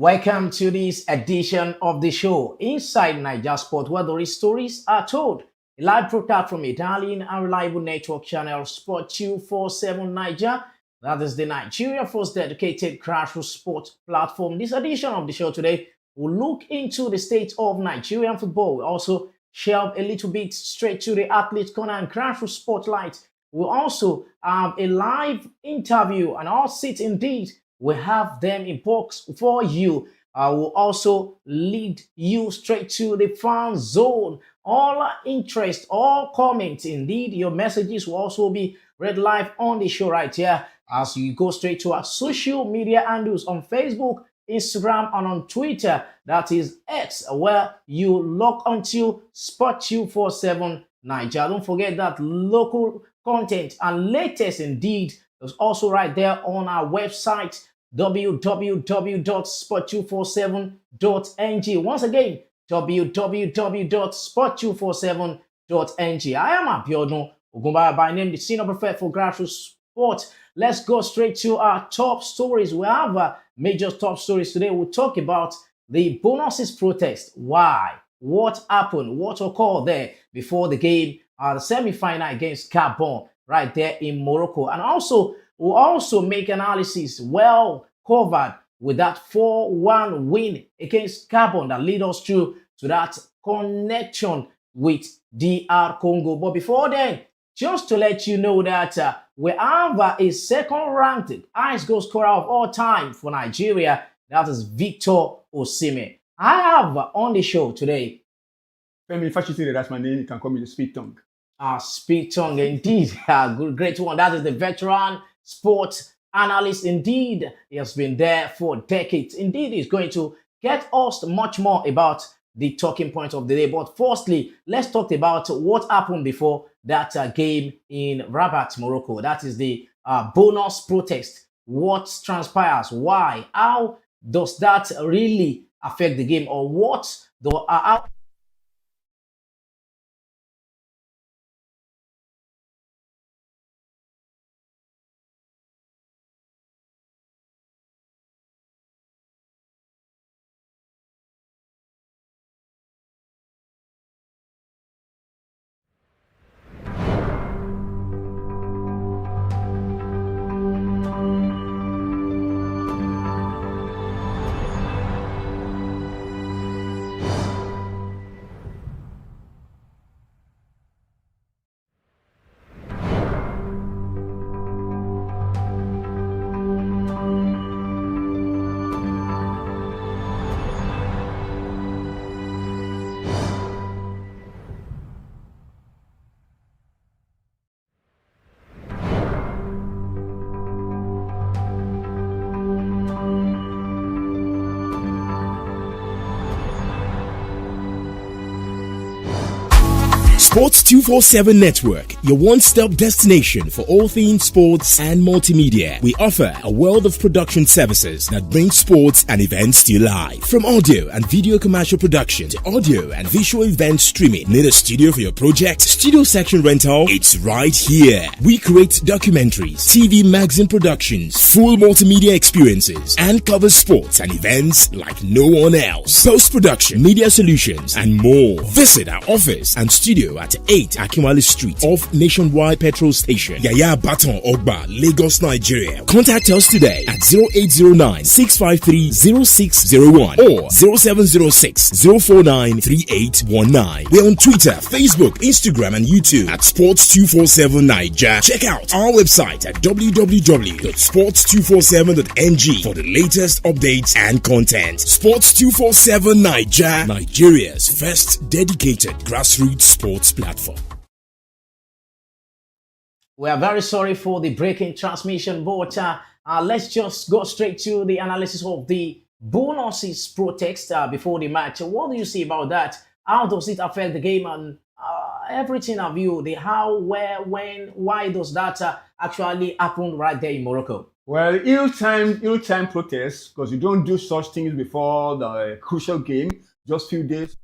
Welcome to this edition of the show, Inside Naija Sport, where the stories are told. A live broadcast from a darling and reliable network channel, Sport 247 Naija. That is the Nigeria first dedicated grassroots sport platform. This edition of the show today will look into the state of Nigerian football. We also shelve a little bit straight to the athlete corner and grassroots spotlight. We'll also have a live interview and all seats indeed. We have them in box for you. I will also lead you straight to the fan zone. All interest, all comments, indeed, your messages will also be read live on the show right here as you go straight to our social media handles on Facebook, Instagram, and on Twitter. That is X, where you log onto Sport247 Naija. Don't forget that local content and latest indeed is also right there on our website, www.sport247.ng. Once again, www.sport247.ng. I am Abiodun Ogunbaya by name, the senior prefect for grassroots sport. Let's go straight to our top stories. We have major top stories today. We'll talk about the bonuses protest. Why? What happened? What occurred there before the game, the semi-final against Gabon, right there in Morocco. And also, we'll also make analysis well covered with that 4-1 win against Gabon that lead us through to that connection with DR Congo. But before then, just to let you know that we have a second-ranked highest goal scorer of all time for Nigeria. That is Victor Osimhen. I have on the show today. Femi, if I should say that's my name, you can call me the Speed Tongue. Speed Tongue, indeed. Good, great one. That is the veteran sports analyst. Indeed, he has been there for decades. Indeed, he's going to get us much more about the talking point of the day. But firstly, let's talk about what happened before that game in Rabat, Morocco. That is the bonus protest. What transpires? Why? How does that really affect the game? Or what how Sports 247 Network, your one-stop destination for all things sports and multimedia. We offer a world of production services that bring sports and events to life. From audio and video commercial production to audio and visual event streaming. Need a studio for your project? Studio section rental? It's right here. We create documentaries, TV magazine productions, full multimedia experiences, and cover sports and events like no one else. Post-production, media solutions, and more. Visit our office and studio at 8 Akinwale Street off Nationwide Petrol Station, Yaya Baton Ogba, Lagos, Nigeria. Contact us today at 0809 653 0601 or 0706 049 3819. We're on Twitter, Facebook, Instagram, and YouTube at Sports247 Naija. Check out our website at www.sports247.ng for the latest updates and content. Sports247 Naija, Nigeria's first dedicated grassroots sports platform. We are very sorry for the breaking transmission, but let's just go straight to the analysis of the bonuses protest before the match. What do you see about that? How does it affect the game and everything of you? The how, where, when, why does that actually happen right there in Morocco? Well, ill-time protests, because you don't do such things before the crucial game, just few days.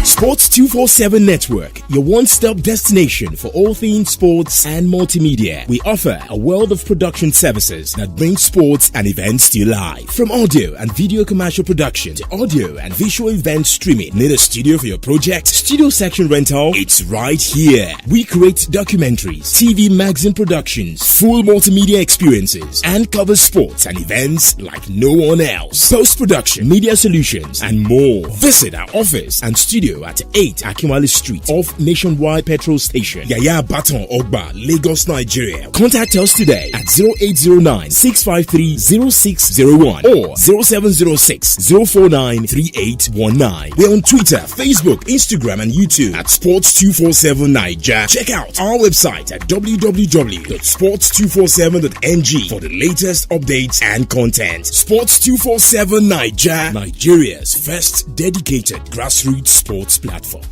Sports 247 Network, your one-stop destination for all things sports and multimedia. We offer a world of production services that bring sports and events to you live. From audio and video commercial production to audio and visual event streaming. Need a studio for your project? Studio section rental? It's right here. We create documentaries, TV magazine productions, full multimedia experiences, and cover sports and events like no one else. Post-production, media solutions, and more. Visit our office and studio at 8 Akinwale Street off Nationwide Petrol Station, Yaya Baton Ogba, Lagos, Nigeria. Contact us today at 0809 653 0601 or 0706 049 3819. We're on Twitter, Facebook, Instagram, and YouTube at Sports247 Naija. Check out our website at www.sports247.ng for the latest updates and content. Sports247 Naija, Nigeria's first dedicated grassroots sports platform.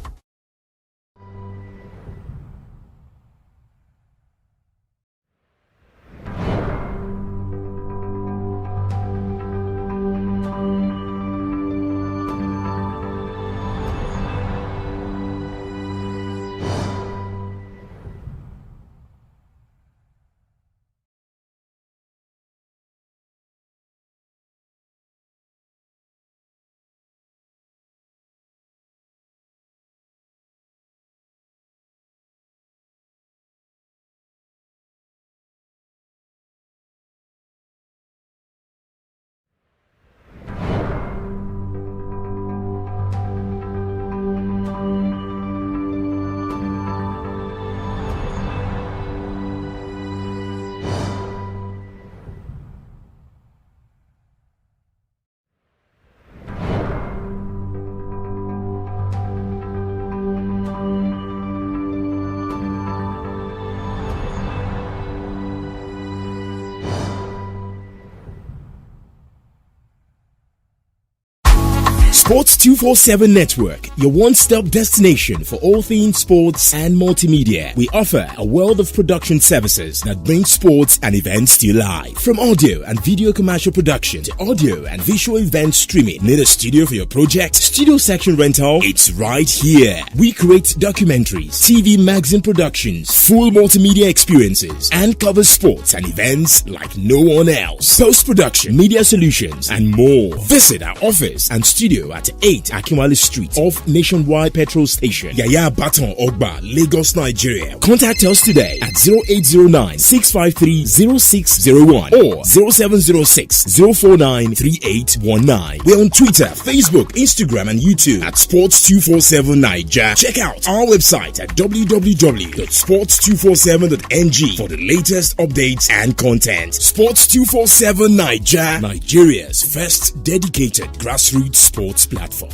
Sports 247 Network, your one-stop destination for all things sports and multimedia. We offer a world of production services that bring sports and events to you live. From audio and video commercial production to audio and visual event streaming. Need a studio for your project? Studio section rental? It's right here. We create documentaries, TV magazine productions, full multimedia experiences, and cover sports and events like no one else. Post-production, media solutions, and more. Visit our office and studio at 8 Akinwale Street off Nationwide Petrol Station, Yaya Baton Ogba, Lagos, Nigeria. Contact us today at 0809 653 0601 or 0706 049 3819. We're on Twitter, Facebook, Instagram, and YouTube at Sports247 Naija. Check out our website at www.sports247.ng for the latest updates and content. Sports247 Naija, Nigeria's first dedicated grassroots sports platform.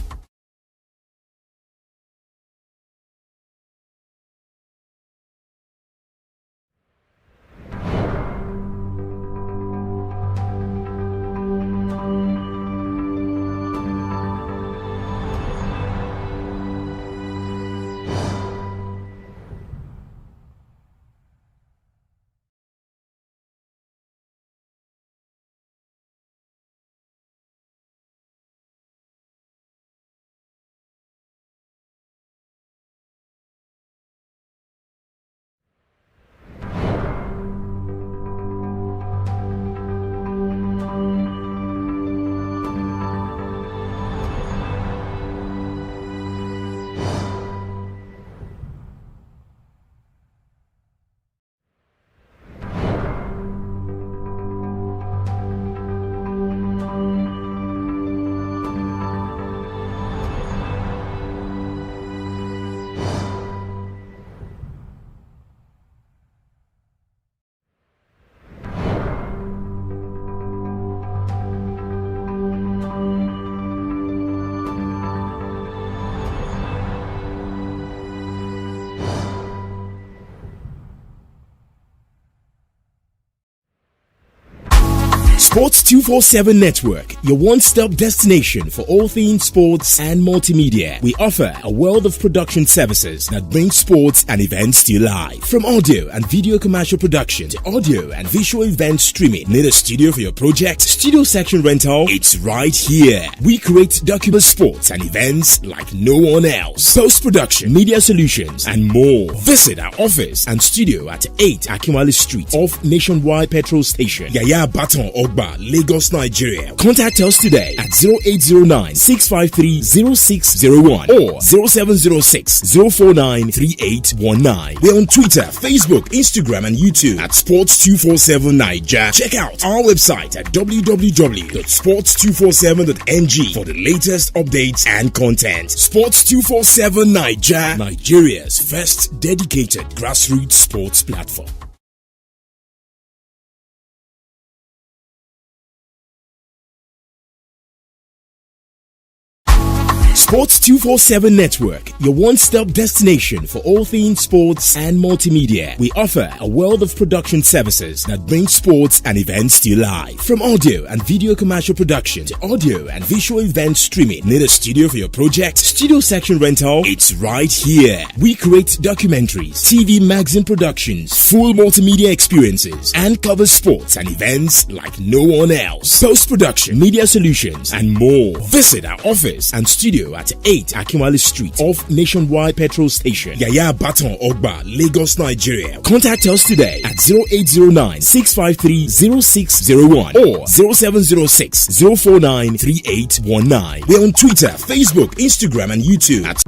Sports 247 Network, your one-stop destination for all things sports and multimedia. We offer a world of production services that bring sports and events to you live. From audio and video commercial production to audio and visual event streaming. Need a studio for your project? Studio section rental? It's right here. We create document sports and events like no one else. Post-production, media solutions, and more. Visit our office and studio at 8 Akinwale Street off Nationwide Petrol Station, Yaya Baton Ogba, Lagos, Nigeria. Contact us today at 0809 653 0601 or 0706 049 3819. We're on Twitter, Facebook, Instagram, and YouTube at Sports247 Naija. Check out our website at www.sports247.ng for the latest updates and content. Sports247 Naija, Nigeria's first dedicated grassroots sports platform. Sports 247 Network, your one-stop destination for all things sports and multimedia. We offer a world of production services that bring sports and events to you live. From audio and video commercial production to audio and visual event streaming. Need a studio for your project? Studio section rental? It's right here. We create documentaries, TV magazine productions, full multimedia experiences, and cover sports and events like no one else. Post-production, media solutions, and more. Visit our office and studio at 8 Akinwale Street off Nationwide Petrol Station, Yaya Baton Ogba, Lagos, Nigeria. Contact us today at 0809 653 0601 or 0706 049 3819. We're on Twitter, Facebook, Instagram, and YouTube at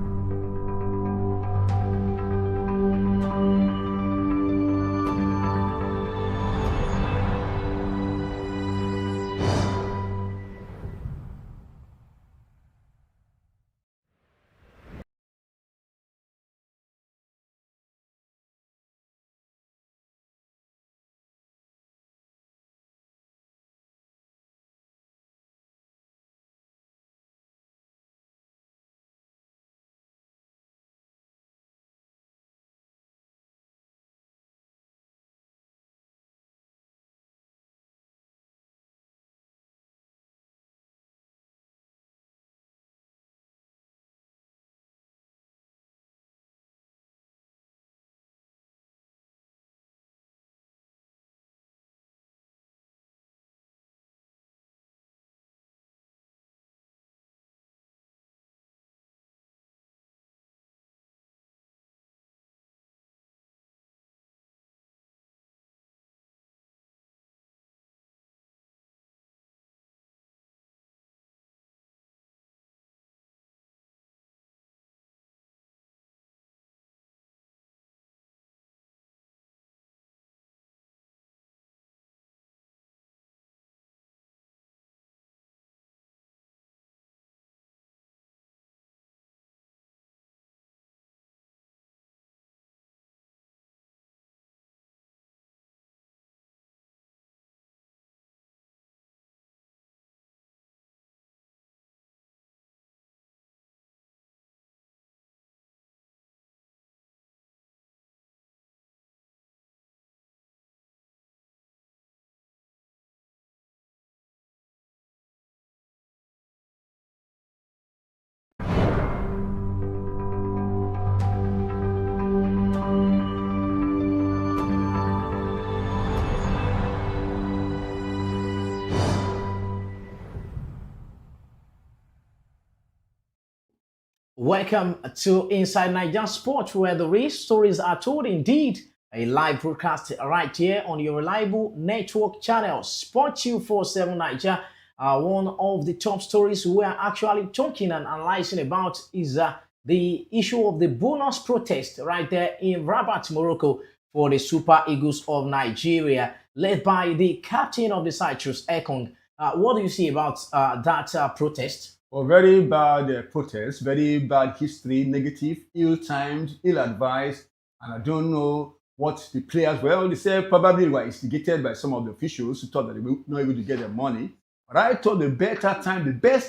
Welcome to Inside Naija Sports, where the real stories are told. Indeed, a live broadcast right here on your reliable network channel, Sport 247 Naija. One of the top stories we are actually talking and analyzing about is the issue of the bonus protest right there in Rabat, Morocco, for the Super Eagles of Nigeria, led by the captain of the Citrus, Ekong. What do you see about that protest? Well, very bad protest, very bad history, negative, ill-timed, ill-advised, and I don't know what the players, well, they say probably were instigated by some of the officials who thought that they were not able to get their money. But I thought the best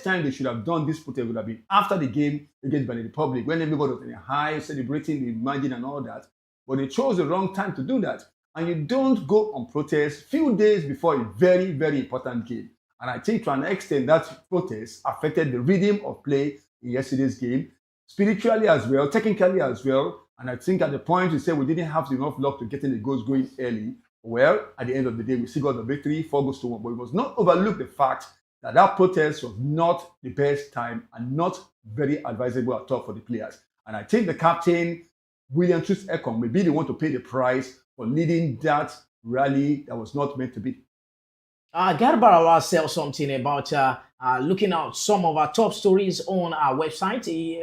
time they should have done this protest would have been after the game against Benin Republic, when everybody was in a high, celebrating the margin and all that. But they chose the wrong time to do that. and you don't go on protest few days before a very, very important game. And I think to an extent that protest affected the rhythm of play in yesterday's game, spiritually as well, technically as well. And I think at the point we said we didn't have enough luck to getting the goals going early. Well, at the end of the day, we still got the victory, 4-1. But we must not overlook the fact that that protest was not the best time and not very advisable at all for the players. And I think the captain, William Truth Ekong, may be the one to pay the price for leading that rally that was not meant to be. Garbarawa said something about looking at some of our top stories on our website. He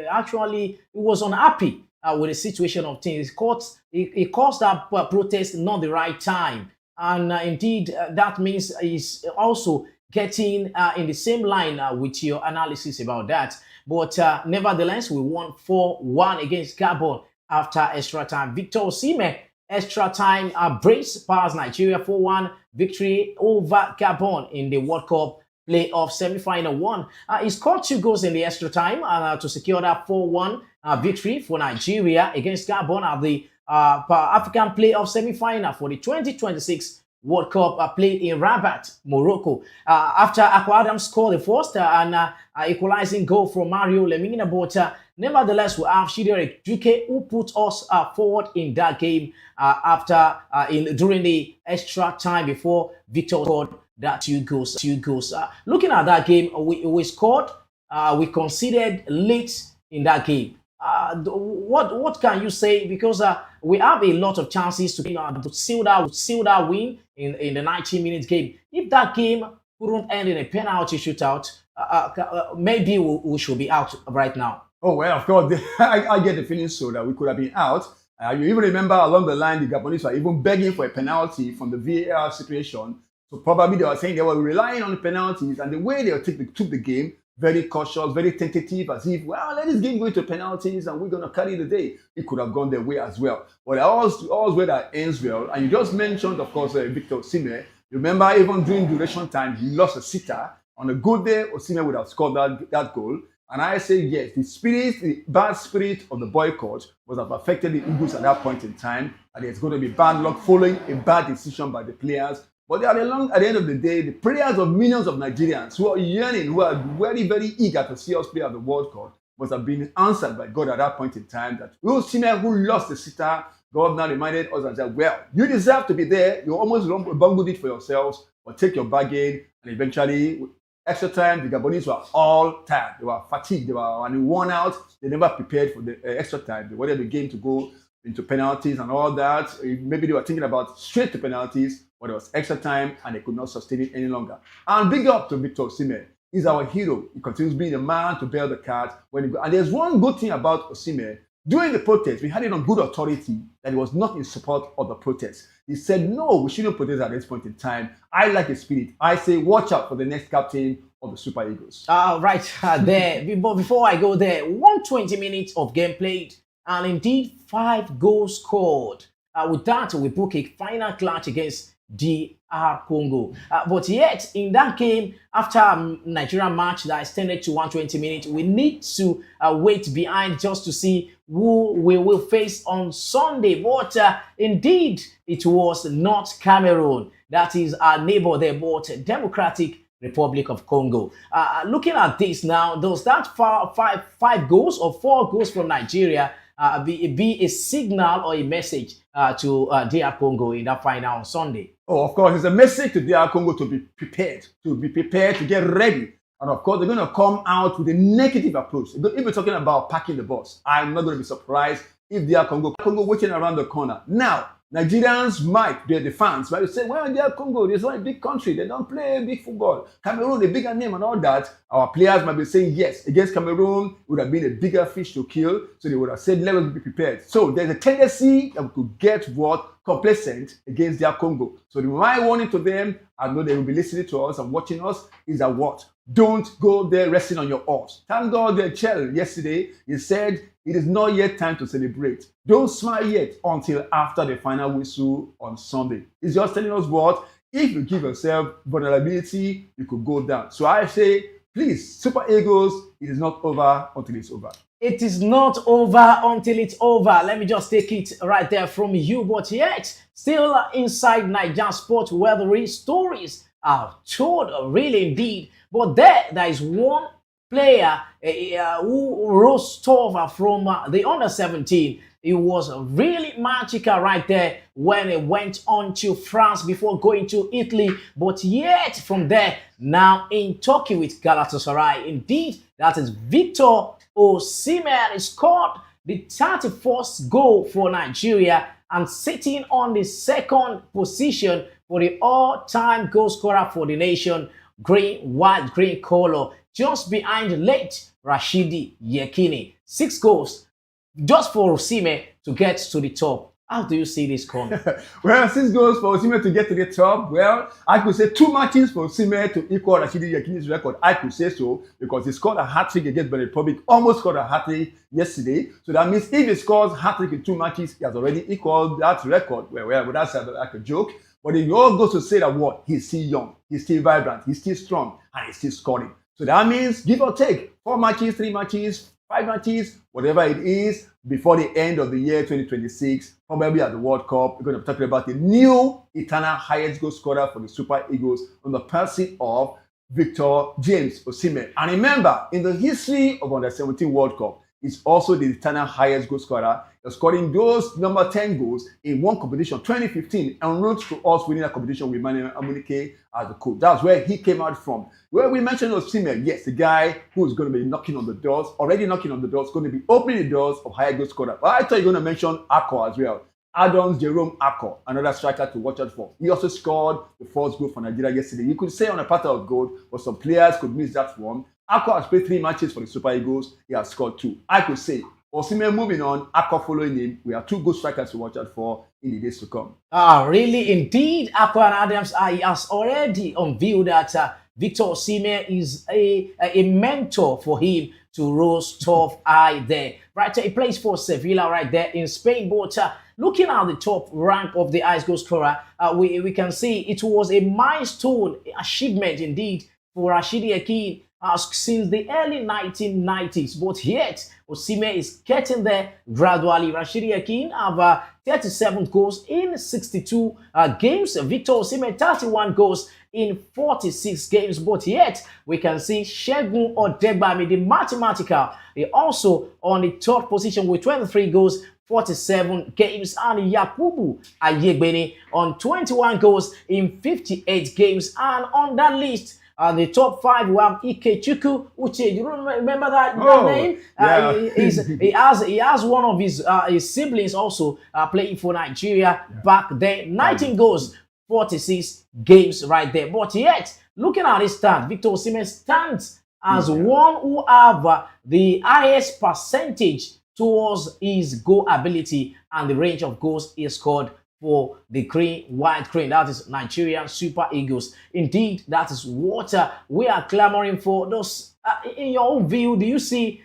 was unhappy with the situation of things. He caused that protest not the right time. And indeed, that means he's also getting in the same line with your analysis about that. But nevertheless, we won 4-1 against Gabon after extra time. Victor Osimhen, extra time brace powers Nigeria 4-1 victory over Gabon in the World Cup playoff semi-final one. He scored 2 goals in the extra time to secure that 4-1 victory for Nigeria against Gabon at the African playoff semi-final for the 2026 World Cup played in Rabat, Morocco. After Akwa Adams scored the first and equalizing goal from Mario Lemina, but nevertheless, we have Chidera Duke who put us forward in that game during the extra time before Victor scored that 2 goals. Looking at that game, we scored. We conceded late in that game. What can you say? Because we have a lot of chances to seal that win in the 90-minute game. If that game couldn't end in a penalty shootout, maybe we should be out right now. Oh, well, of course, I get the feeling so that we could have been out. You even remember along the line, the Gabonese were even begging for a penalty from the VAR situation. So probably they were saying they were relying on the penalties, and the way they took the game, very cautious, very tentative, as if, well, let this game go into penalties and we're going to carry the day. It could have gone their way as well. But all's way that ends well. And you just mentioned, of course, Victor Osimhen. You remember even during duration time, he lost a sitter. On a good day, Osimhen would have scored that goal. And I say, yes, the bad spirit of the boycott was have affected the Eagles at that point in time. And there's going to be bad luck following a bad decision by the players. But at the end of the day, the prayers of millions of Nigerians who are yearning, who are very, very eager to see us play at the World Cup, must have been answered by God at that point in time. That Osimhen, who lost the sitter, God now reminded us and said, well, you deserve to be there. You almost bungled it for yourselves, but take your bargain. And eventually, extra time, the Gabonese were all tired. They were fatigued. They were worn out. They never prepared for the extra time. They wanted the game to go into penalties and all that. Maybe they were thinking about straight to penalties, but it was extra time and they could not sustain it any longer. And big up to Victor Osimhen. He's our hero. He continues being the man to bear the cards. And there's one good thing about Osimhen. During the protest, we had it on good authority that he was not in support of the protest. He said, no, we shouldn't protest at this point in time. I like the spirit. I say, watch out for the next captain of the Super Eagles. There. But before I go there, 120 minutes of game played and indeed 5 goals scored. With that, we book a final clash against DR Congo. But yet, in that game, after Nigerian match that extended to 120 minutes, we need to wait behind just to see who we will face on Sunday. But indeed, it was not Cameroon. That is our neighbor there, but Democratic Republic of Congo. Looking at this now, does that 5 goals or 4 goals from Nigeria be a signal or a message to DR Congo in that final on Sunday? Oh, of course, it's a message to DR Congo to be prepared, to get ready. And of course, they're going to come out with a negative approach. If we're talking about packing the bus, I'm not going to be surprised if DR Congo waiting around the corner. Now, Nigerians might be the fans, might say, well, DR Congo, it's not a big country. They don't play big football. Cameroon, a bigger name and all that. Our players might be saying, yes, against Cameroon, it would have been a bigger fish to kill. So they would have said, let us be prepared. So there's a tendency that we could get complacent against DR Congo. So my warning to them, I know they will be listening to us and watching us, is that what? Don't go there resting on your horse. Thank God the Chell yesterday, he said, it is not yet time to celebrate. Don't smile yet until after the final whistle on Sunday. It's just telling us what? If you give yourself vulnerability, you could go down. So I say, Please, Super Eagles, it is not over until it's over. It is not over until it's over. Let me just take it right there from you. But yet, still inside Naija sport, where the real stories are told, really indeed. But there is one player who rose tough from the under 17. It was really magical right there when he went on to France before going to Italy. But yet, from there, now in Turkey with Galatasaray. Indeed, that is Victor Osimhen scored the 31st goal for Nigeria and sitting on the second position for the all-time goal scorer for the nation, white green color, just behind late Rashidi Yekini. 6 goals just for Osimhen to get to the top. How do you see this coming? Well, 6 goals for Osimhen to get to the top. Well, I could say 2 matches for Osimhen to equal Rashidi Yekini's record. I could say so because he scored a hat-trick against Benin Republic, almost scored a hat-trick yesterday. So that means if he scores hat-trick in 2 matches, he has already equaled that record. Well, that's like a joke. But it all goes to say that what? He's still young, he's still vibrant, he's still strong, and he's still scoring. So that means, give or take, 4 matches, 3 matches, 5 matches, whatever it is, before the end of the year 2026, probably at the World Cup, we're going to be talking about the new eternal highest goal scorer for the Super Eagles on the person of Victor James Osimhen. And remember, in the history of Under 17 World Cup, it's also the eternal highest goal scorer. Scoring those number 10 goals in one competition, 2015, en route to us winning a competition with Manuel Amunike as the coach. That's where he came out from. Where we mentioned Osimhen, yes, the guy who is going to be knocking on the doors, already knocking on the doors, going to be opening the doors of higher goal scorer. But I thought you were going to mention Akko as well. Adams Jerome Akko, another striker to watch out for. He also scored the first goal for Nigeria yesterday. You could say on a pattern of goal, but some players could miss that one. Akko has played 3 matches for the Super Eagles. He has scored 2. I could say Osimhen moving on, Akko following him. We have 2 good strikers to watch out for in the days to come. Really, indeed, Akko and Adams has already unveiled that Victor Osimhen is a mentor for him to rose tough high there. Right, he plays for Sevilla right there in Spain. But looking at the top rank of the highest goal scorer, we can see it was a milestone achievement indeed for Rashidi Yekini since the early 1990s, but yet Osimhen is getting there gradually. Rashidi Yekini have 37 goals in 62 games. Victor Osimhen 31 goals in 46 games, but yet we can see Segun Odegbami, the mathematical, also on the third position with 23 goals, 47 games, and Yakubu Ayegbeni on 21 goals in 58 games. And on that list, the top 5, we have Ikechukwu Uche. You remember that name? Yeah. He has one of his siblings also playing for Nigeria back then. 19 goals, 46 games right there. But yet, looking at his stats, Victor Osimhen stands as one who have the highest percentage towards his goal ability and the range of goals he scored for the white crane, that is Nigerian Super Eagles. Indeed, that is what we are clamoring for. Those, in your own view, do you see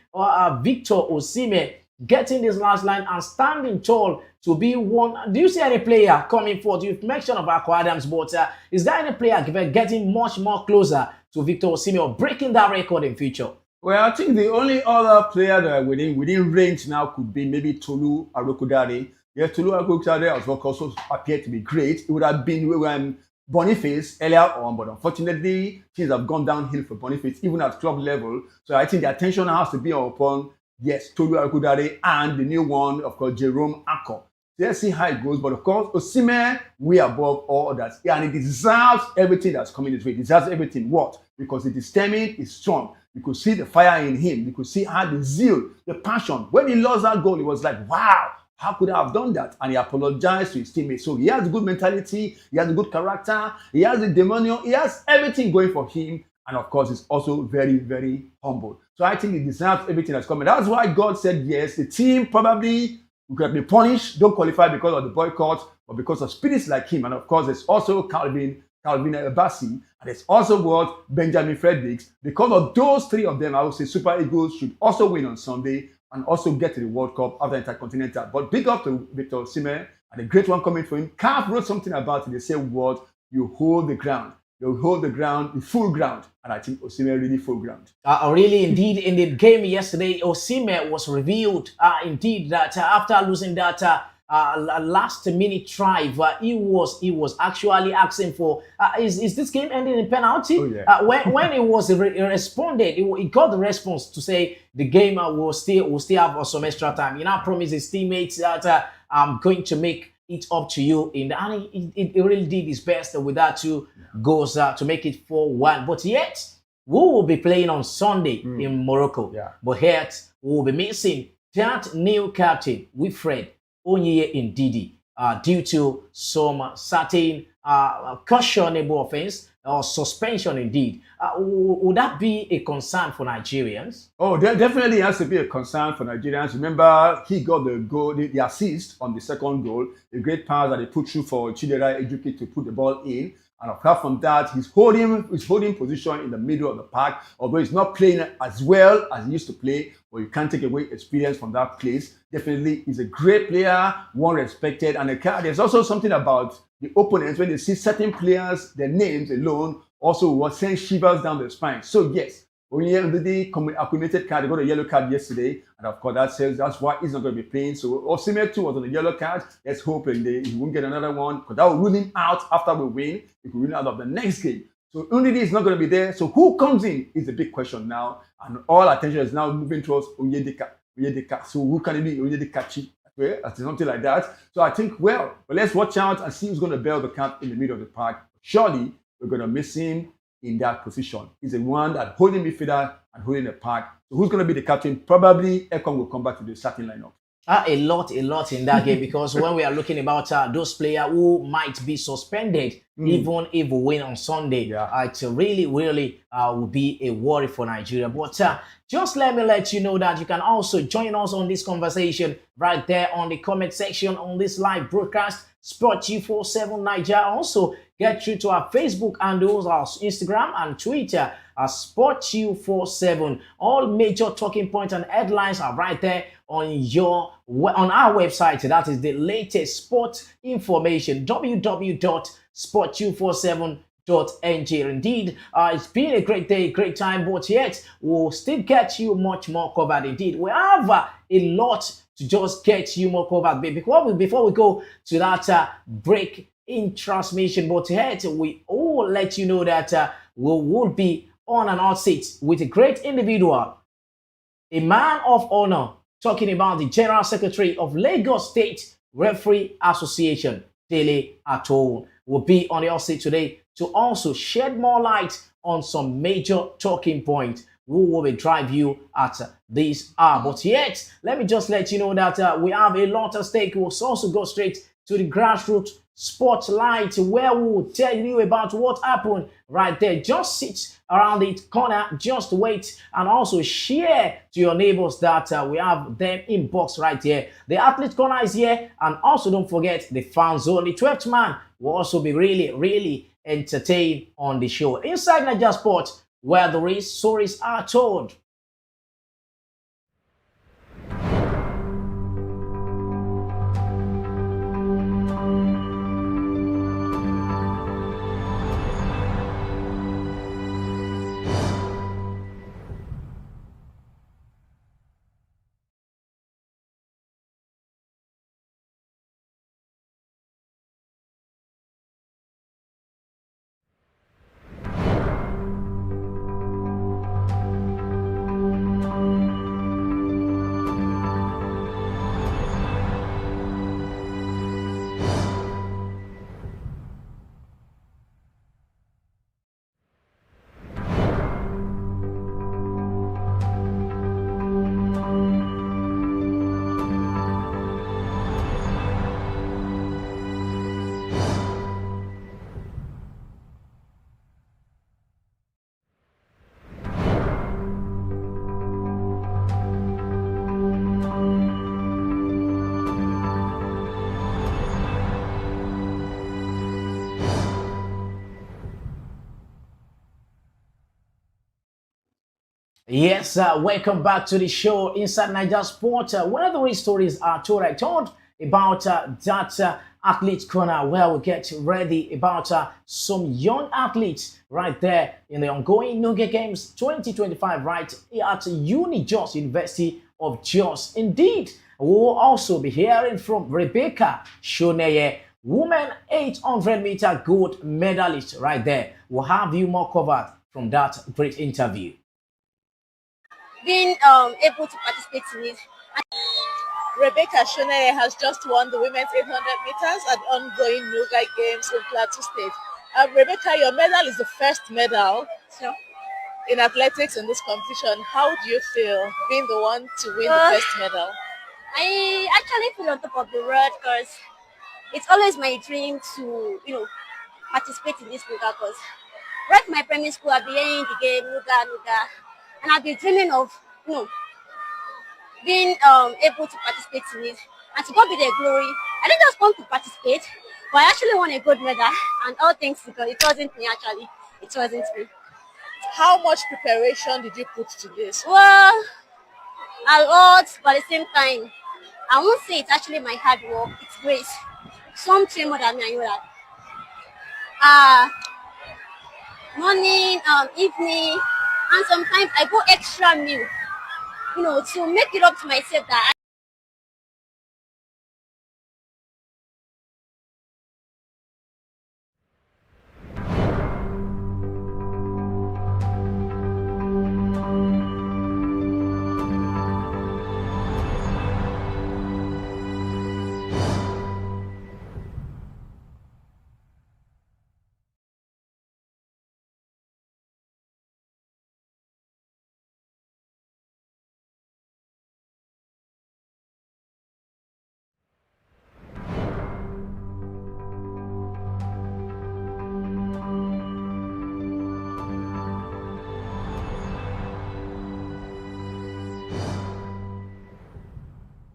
Victor Osimhen getting this last line and standing tall to be one? Do you see any player coming forward? You've mentioned of Akko Adams, but is there any player getting much more closer to Victor Osimhen or breaking that record in future? Well, I think the only other player that within range now could be maybe Tolu Arokodare. Yes, Tolu Arokodare also appeared to be great. It would have been Boniface earlier on, but unfortunately, things have gone downhill for Boniface, even at club level. So I think the attention has to be upon, yes, Tolu Arokodare and the new one, of course, Jerome Akko. Let's see how it goes. But of course, Osimhen, way above all others. And he deserves everything that's coming his way. He deserves everything. What? Because it is determined, it's strong. You could see the fire in him. You could see how the zeal, the passion. When he lost that goal, he was like, wow, how could I have done that? And he apologized to his teammates. So he has a good mentality. He has a good character. He has the demonio. He has everything going for him. And of course, he's also very, very humble. So I think he deserves everything that's coming. That's why God said, yes, the team probably could have been punished, don't qualify because of the boycott, but because of spirits like him. And of course, there's also Calvin Abassi, and there's also what Benjamin Fredericks. Because of those 3 of them, I would say Super Eagles should also win on Sunday and also get to the World Cup after Intercontinental. But big up to Victor Osimhen and a great one coming for him. CAF wrote something about it. They say, what? You hold the ground. they'll hold the ground, the full ground. And I think Osimhen really full ground. Really, indeed, in the game yesterday, Osimhen was revealed, indeed, that after losing that last-minute drive, he was actually asking for, is this game ending in penalty? Oh, yeah. When it was responded, he got the response to say the game will still have some extra time. He now promised his teammates that I'm going to make it up to you, and it really did his best with that 2 goals to make it 4-1. But yet, we will be playing on Sunday in Morocco. Yeah. But yet, we will be missing that new captain, Wilfred Onye Ndidi, due to some certain questionable offense or suspension indeed. Would that be a concern for Nigerians? Oh, definitely has to be a concern for Nigerians. Remember, he got the goal, the assist on the second goal, a great pass that he put through for Chidera Ejuke to put the ball in. And apart from that, he's holding position in the middle of the park, although he's not playing as well as he used to play, but you can't take away experience from that place. Definitely, he's a great player, one respected, and there's also something about the opponents when they see certain players, their names alone, also was send shivers down the spine. So yes, Onye accumulated card, he got a yellow card yesterday, and of course that's why he's not going to be playing. So Osimhen too was on a yellow card. Let's hope he won't get another one, because that will rule him out after we win. He could rule out of the next game. So Ndidi is not going to be there. So who comes in is the big question now, and all attention is now moving towards Onyedika. So who can it be? Onyedikachi? Something like that. So I think, but let's watch out and see who's going to bail the cat in the middle of the park. Surely we're going to miss him in that position. He's the one that holding midfielder and holding the park. So who's going to be the captain? Probably Ekong will come back to the starting lineup. A lot in that game, because when we are looking about those players who might be suspended, even if we win on Sunday, it really will be a worry for Nigeria. But just let me let you know that you can also join us on this conversation right there on the comment section on this live broadcast, Sport 247 Naija. Also, get through to our Facebook and those our Instagram and Twitter Sport 247. All major talking points and headlines are right there on our website. That is the latest sports information, www.sport247.ng. Indeed, it's been a great day, great time, but yet we'll still get you much more covered. Indeed, we have a lot to just get you more covered. Before we go to that break in transmission, but yet we all let you know that we will be on an hot seat with a great individual, a man of honor, talking about the General Secretary of Lagos State Referee Association, Dele Atol, will be on the hot seat today to also shed more light on some major talking points who will drive you at this hour. But yet, let me just let you know that we have a lot at stake. We'll also go straight to the Grassroots Spotlight, where we will tell you about what happened right there. Just sit around the corner, just wait, and also share to your neighbors that we have them in box right here. The athlete corner is here, and also don't forget the fan zone. The 12th man will also be really entertained on the show. Inside Naija Sports, where the real stories are told. Yes, welcome back to the show Inside Naija Sport, where the real stories are told. I told about that Athletes Corner, where we get ready about some young athletes right there in the ongoing NUGA Games 2025 right at Jos University of Jos. Indeed, we'll also be hearing from Rebecca Shoneye, woman 800-meter gold medalist right there. We'll have you more covered from that great interview. Being able to participate in it. Rebecca Shoneye has just won the women's 800 meters at the ongoing NUGA Games in Plateau State. Rebecca, your medal is the first medal in athletics in this competition. How do you feel being the one to win the first medal? I actually feel on top of the world because it's always my dream to, participate in this NUGA because right from my primary school, I've been hearing the game NUGA, and I've been dreaming of, being able to participate in it, and to God be the glory. I didn't just want to participate, but I actually won a gold medal, and all thanks to God. It wasn't me actually, it wasn't me. How much preparation did you put to this? Well, a lot, but at the same time, I won't say it's actually my hard work, it's grace. Some train more than me, I know that. Morning, evening, and sometimes I go extra meal, to make it up to myself that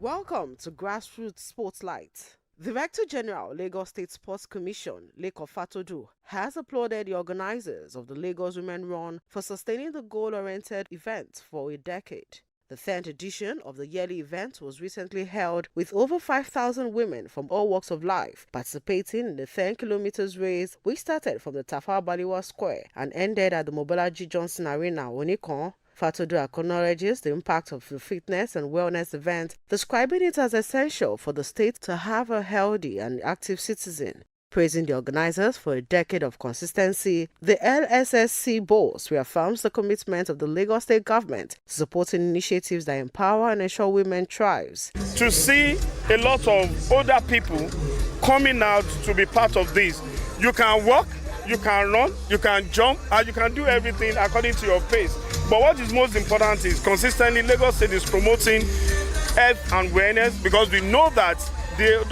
Welcome to Grassroots Spotlight. The Director General, Lagos State Sports Commission, Leko Fatodu, has applauded the organizers of the Lagos Women Run for sustaining the goal-oriented event for a decade. The 10th edition of the yearly event was recently held with over 5,000 women from all walks of life participating in the 10 kilometers race, which started from the Tafawa Balewa Square and ended at the Mobolaji Johnson Arena, Onikon. Fatodu acknowledges the impact of the fitness and wellness event, describing it as essential for the state to have a healthy and active citizen. Praising the organizers for a decade of consistency, the LSSC boss reaffirms the commitment of the Lagos State government to supporting initiatives that empower and ensure women thrive. To see a lot of older people coming out to be part of this, you can walk, you can run, you can jump, and you can do everything according to your pace. But what is most important is consistently Lagos State is promoting health and wellness, because we know that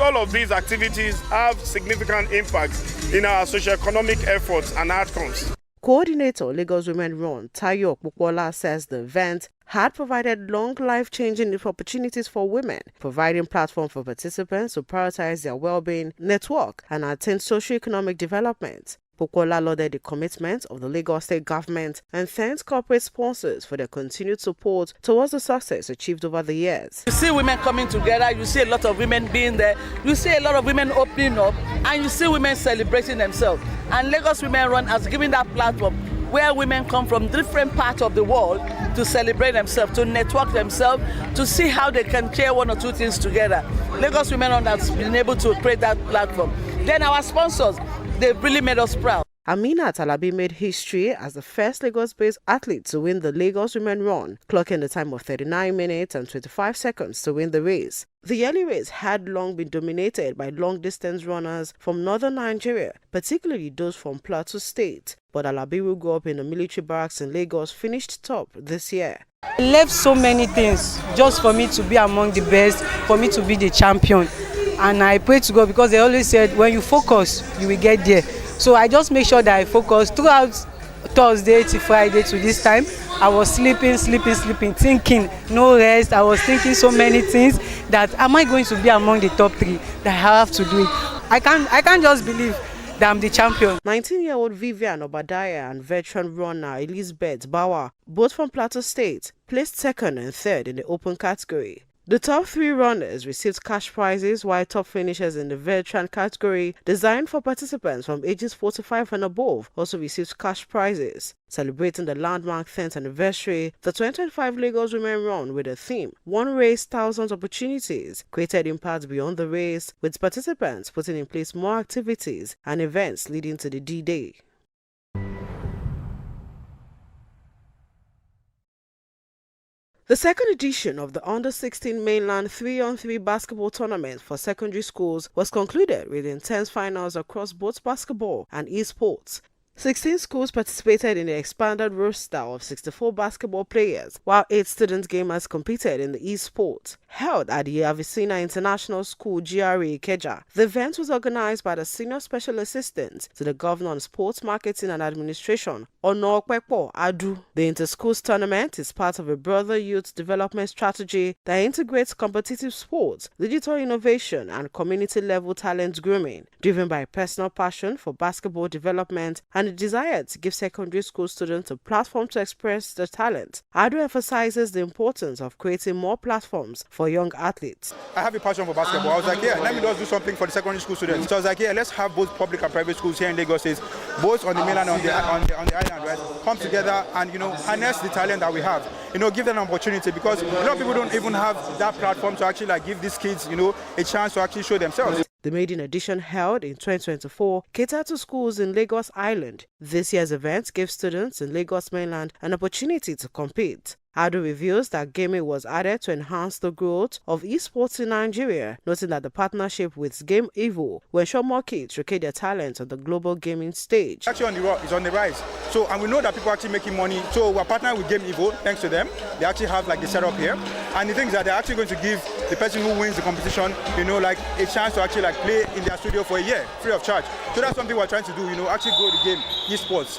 all of these activities have significant impact in our socio-economic efforts and outcomes. Coordinator Lagos Women Run, Tayo Okpukwola, says the event had provided long life-changing opportunities for women, providing platform for participants to prioritize their well-being, network, and attain socio-economic development. Okpukwola lauded the commitment of the Lagos State government and thanked corporate sponsors for their continued support towards the success achieved over the years. You see women coming together, you see a lot of women being there, you see a lot of women opening up, and you see women celebrating themselves. And Lagos Women Run has given that platform where women come from different parts of the world to celebrate themselves, to network themselves, to see how they can share one or two things together. Lagos Women Run has been able to create that platform. Then our sponsors, they've really made us proud. Amina Talabi made history as the first Lagos-based athlete to win the Lagos Women Run, clocking the time of 39 minutes and 25 seconds to win the race. The yearly race had long been dominated by long-distance runners from northern Nigeria, particularly those from Plateau State. But Alabi, who grew up in a military barracks in Lagos, finished top this year. I left so many things just for me to be among the best, for me to be the champion. And I pray to God, because they always said, when you focus, you will get there. So I just make sure that I focus throughout Thursday to Friday to this time. I was sleeping, thinking, no rest. I was thinking so many things that am I going to be among the top 3, that I have to do it. I can't just believe that I'm the champion. 19-year-old Vivian Obadiah and veteran runner Elizabeth Bauer, both from Plateau State, placed second and third in the open category. The top 3 runners received cash prizes, while top finishers in the veteran category, designed for participants from ages 45 and above, also received cash prizes. Celebrating the landmark 10th anniversary, the 2025 Lagos Women Run with a theme, One Race, Thousands Opportunities, created impact beyond the race, with participants putting in place more activities and events leading to the D-Day. The second edition of the Under-16 Mainland 3-on-3 basketball tournament for secondary schools was concluded with intense finals across both basketball and esports. 16 schools participated in the expanded roster of 64 basketball players, while 8 student gamers competed in the esports. Held at the Avicenna International School, GRA Ikeja, the event was organized by the Senior Special Assistant to the Governor on Sports Marketing and Administration, Onokwepo Adu. The inter-schools tournament is part of a broader youth development strategy that integrates competitive sports, digital innovation, and community-level talent grooming, driven by personal passion for basketball development and a desire to give secondary school students a platform to express their talent. Adu emphasizes the importance of creating more platforms for young athletes. I have a passion for basketball. I was like, yeah, let me just do something for the secondary school students. So I was like, yeah, let's have both public and private schools here in Lagos State, both on the mainland and on the island, right? Come together and, harness the talent that we have. Give them an opportunity, because a lot of people don't even have that platform to actually give these kids, a chance to actually show themselves. The maiden edition, held in 2024, catered to schools in Lagos Island. This year's event gave students in Lagos Mainland an opportunity to compete. Adu reveals that gaming was added to enhance the growth of esports in Nigeria, noting that the partnership with Game Evo will ensure more kids showcase their talents on the global gaming stage. Actually it's on the rise. And we know that people are actually making money. So we're partnering with Game Evo, thanks to them. They actually have the setup here. And the thing is that they're actually going to give the person who wins the competition, a chance to actually play in their studio for a year, free of charge. So that's something we're trying to do, actually grow the game, esports,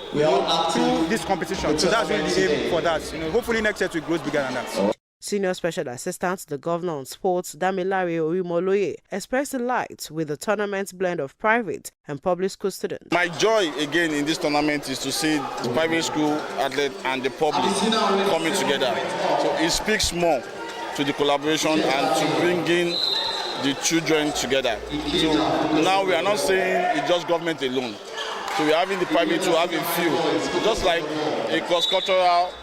through this competition. So that's really the aim for that. Hopefully next year it grows bigger than that. Senior Special Assistant to the Governor on Sports, Damilare Orimoloye, expressed delight with the tournament's blend of private and public school students. My joy again in this tournament is to see the private school athletes and the public coming together. So it speaks more to the collaboration and to bringing the children together. So now we are not saying it's just government alone. So we're having the private to have a few, just like a cross-cultural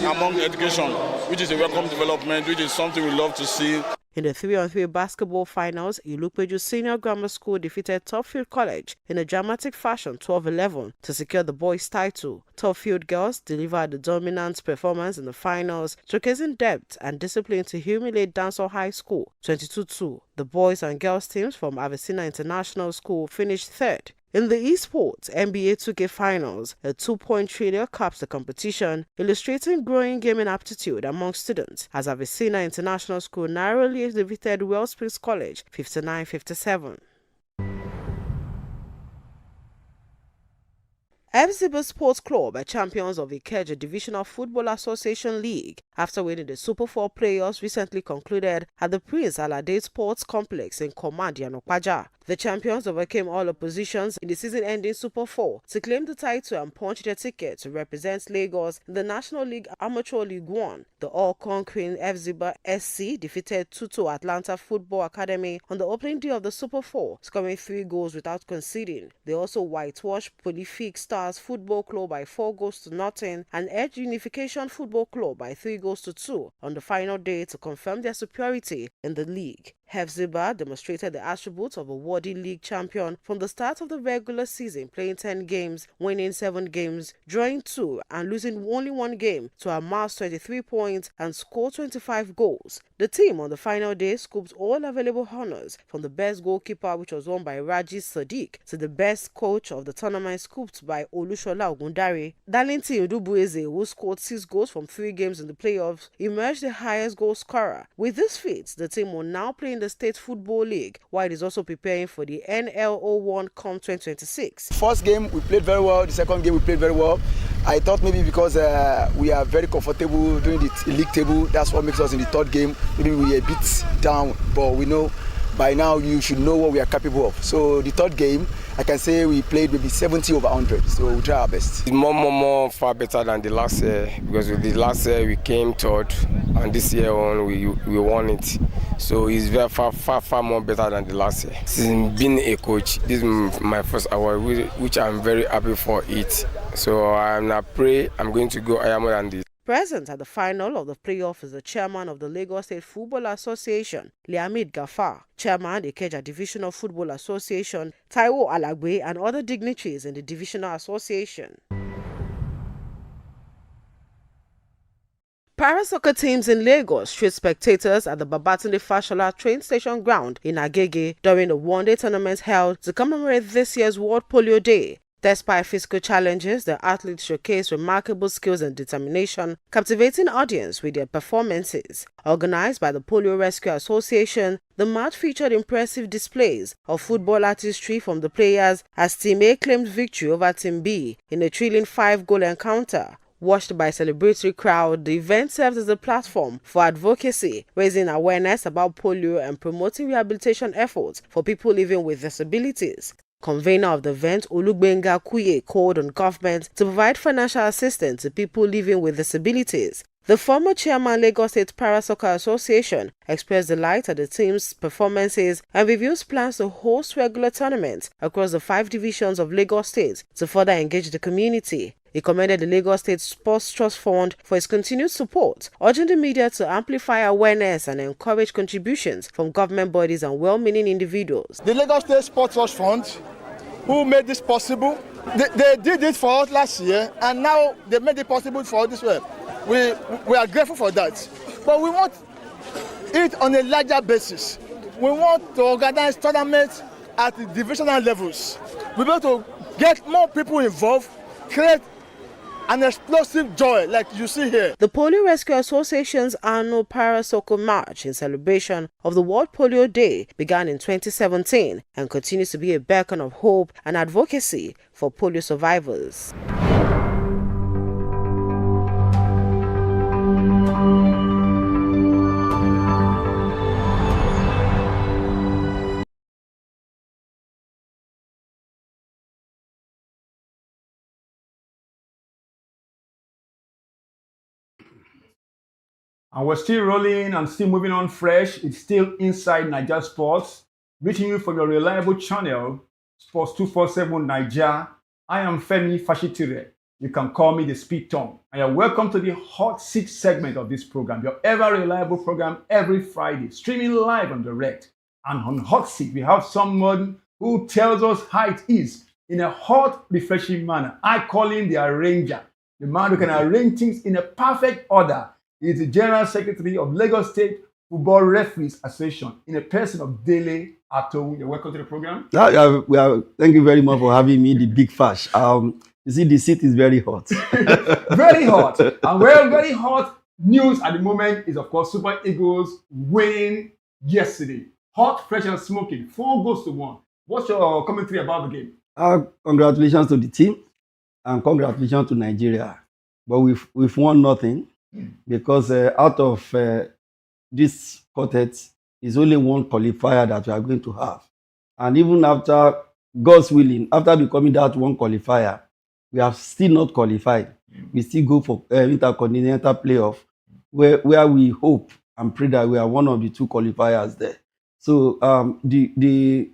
among education, which is a welcome development, which is something we love to see. In the 3-on-3 basketball finals, Ilupeju Senior Grammar School defeated Topfield College in a dramatic fashion 12-11 to secure the boys' title. Topfield girls delivered a dominant performance in the finals, showcasing depth and discipline to humiliate Dansor High School 22-2. The boys and girls teams from Avicenna International School finished third. In the esports NBA 2K Finals, a 2-point thriller caps the competition, illustrating growing gaming aptitude among students, as Avicenna International School narrowly defeated Wellsprings College 59-57. FZB Sports Club are champions of Ikeja Divisional Football Association League after winning the Super 4 playoffs recently concluded at the Prince Alade Sports Complex in Command Yanokwaja. The champions overcame all oppositions in the season-ending Super 4 to claim the title and punch their ticket to represent Lagos in the National League Amateur League 1. The all-conquering FZB SC defeated 2-2 Atlanta Football Academy on the opening day of the Super 4, scoring 3 goals without conceding. They also whitewashed Prolific Stars Football Club by 4-0 and Edge Unification Football Club by 3-2 on the final day to confirm their superiority in the league. FZB demonstrated the attributes of a worthy league champion from the start of the regular season, playing 10 games, winning 7 games, drawing 2 and losing only 1 game to amass 23 points and score 25 goals. The team on the final day scooped all available honors, from the best goalkeeper, which was won by Raji Sadiq, to the best coach of the tournament, scooped by Olushola Ogundare. Darlington Udubueze, who scored 6 goals from 3 games in the playoffs, emerged the highest goal scorer. With this feat, the team will now play in the State Football League, while it is also preparing for the NLO1 COM 2026. First game we played very well, the second game we played very well. I thought maybe because we are very comfortable doing the league table, that's what makes us in the third game. Maybe we are a bit down, but we know by now you should know what we are capable of. So the third game, I can say we played maybe 70 over 100. So we try our best. It's more far better than the last year, because with the last year we came third, and this year on we won it. So it's very far more better than the last year. Since being a coach, this is my first award, which I'm very happy for it. So I pray I'm going to go higher more than this. Present at the final of the playoff is the chairman of the Lagos State Football Association, Liamid Gafar, chairman the Ikeja Divisional Football Association, Taiwo Alagbe, and other dignitaries in the Divisional Association. Para-soccer teams in Lagos treat spectators at the Babatunde Fashola train station ground in Agege during the one-day tournament held to commemorate this year's World Polio Day. Despite physical challenges, the athletes showcased remarkable skills and determination, captivating audience with their performances. Organized by the Polio Rescue Association, the match featured impressive displays of football artistry from the players as Team A claimed victory over Team B in a thrilling 5-goal encounter. Watched by a celebratory crowd, the event serves as a platform for advocacy, raising awareness about polio and promoting rehabilitation efforts for people living with disabilities. Convener of the event, Olugbenga Kuye, called on government to provide financial assistance to people living with disabilities. The former chairman Lagos State Para-Soccer Association expressed delight at the team's performances and reviews plans to host regular tournaments across the 5 divisions of Lagos State to further engage the community. He commended the Lagos State Sports Trust Fund for its continued support, urging the media to amplify awareness and encourage contributions from government bodies and well-meaning individuals. The Lagos State Sports Trust Fund, who made this possible, they did it for us last year, and now they made it possible for us this year. We are grateful for that. But we want it on a larger basis. We want to organize tournaments at the divisional levels. We want to get more people involved, create an explosive joy like you see here. The Polio Rescue Association's annual Para-Soccer March in celebration of the World Polio Day began in 2017 and continues to be a beacon of hope and advocacy for polio survivors. And we're still rolling and still moving on fresh. It's still inside Naija Sports, reaching you from your reliable channel, Sports 247 Naija. I am Femi Fashitire. You can call me the Speed Tongue. And you're welcome to the Hot Seat segment of this program, your ever reliable program every Friday, streaming live and direct. And on Hot Seat, we have someone who tells us how it is in a hot, refreshing manner. I call him the arranger, the man who can arrange things in a perfect order. He is the General Secretary of Lagos State Football Referees Association in a person of Dele Ato. You're welcome to the program. Thank you very much for having me, the Big Fash. You see, the seat is very hot. Very hot. And well, very hot news at the moment is, of course, Super Eagles winning yesterday. Hot, fresh, and smoking. 4 goals to 1. What's your commentary about the game? Congratulations to the team and congratulations to Nigeria. But we've won nothing. Because out of this quartet is only one qualifier that we are going to have. And even after, God's willing, after becoming that one qualifier, we have still not qualified. We still go for intercontinental playoff, where we hope and pray that we are one of the 2 qualifiers there. So the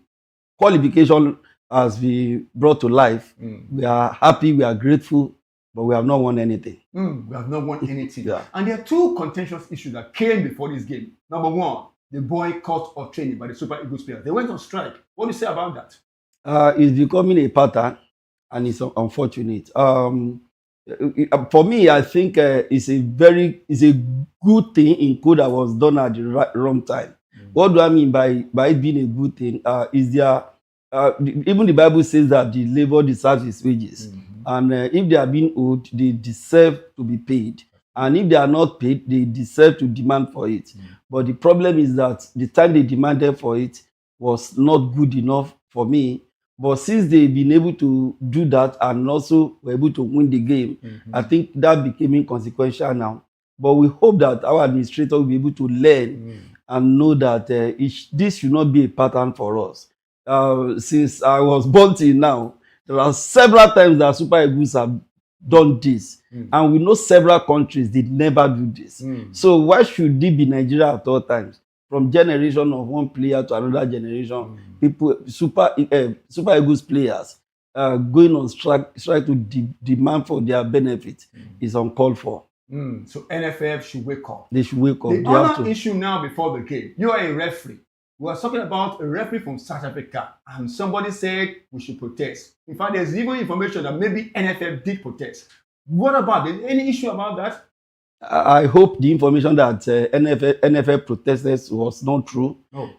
qualification has been brought to life. We are happy, we are grateful, but we have not won anything. We have not won anything. Yeah. And there are 2 contentious issues that came before this game. Number 1, the boycott of training by the Super Eagles players. They went on strike. What do you say about that? It's becoming a pattern, and it's unfortunate. For me, I think it's a good thing in code that was done at the wrong time. What do I mean by it being a good thing? Is there even the Bible says that the labor deserves its wages. And if they are being owed, they deserve to be paid. And if they are not paid, they deserve to demand for it. But the problem is that the time they demanded for it was not good enough for me. But since they've been able to do that and also were able to win the game, I think that became inconsequential now. But we hope that our administrator will be able to learn and know that this should not be a pattern for us. since I was born till now, there are several times that Super Eagles have done this. And we know several countries did never do this. So why should it be Nigeria at all times? From generation of one player to another generation, people, Super Eagles players going on strike to demand for their benefit is uncalled for. So NFF should wake up. They should wake up. The other issue now before the game, you are a referee. We are talking about a referee from South Africa, and somebody said we should protest. In fact, there's even information that maybe NFF did protest. What about it? Any issue about that? I hope the information that NFF protested was not true,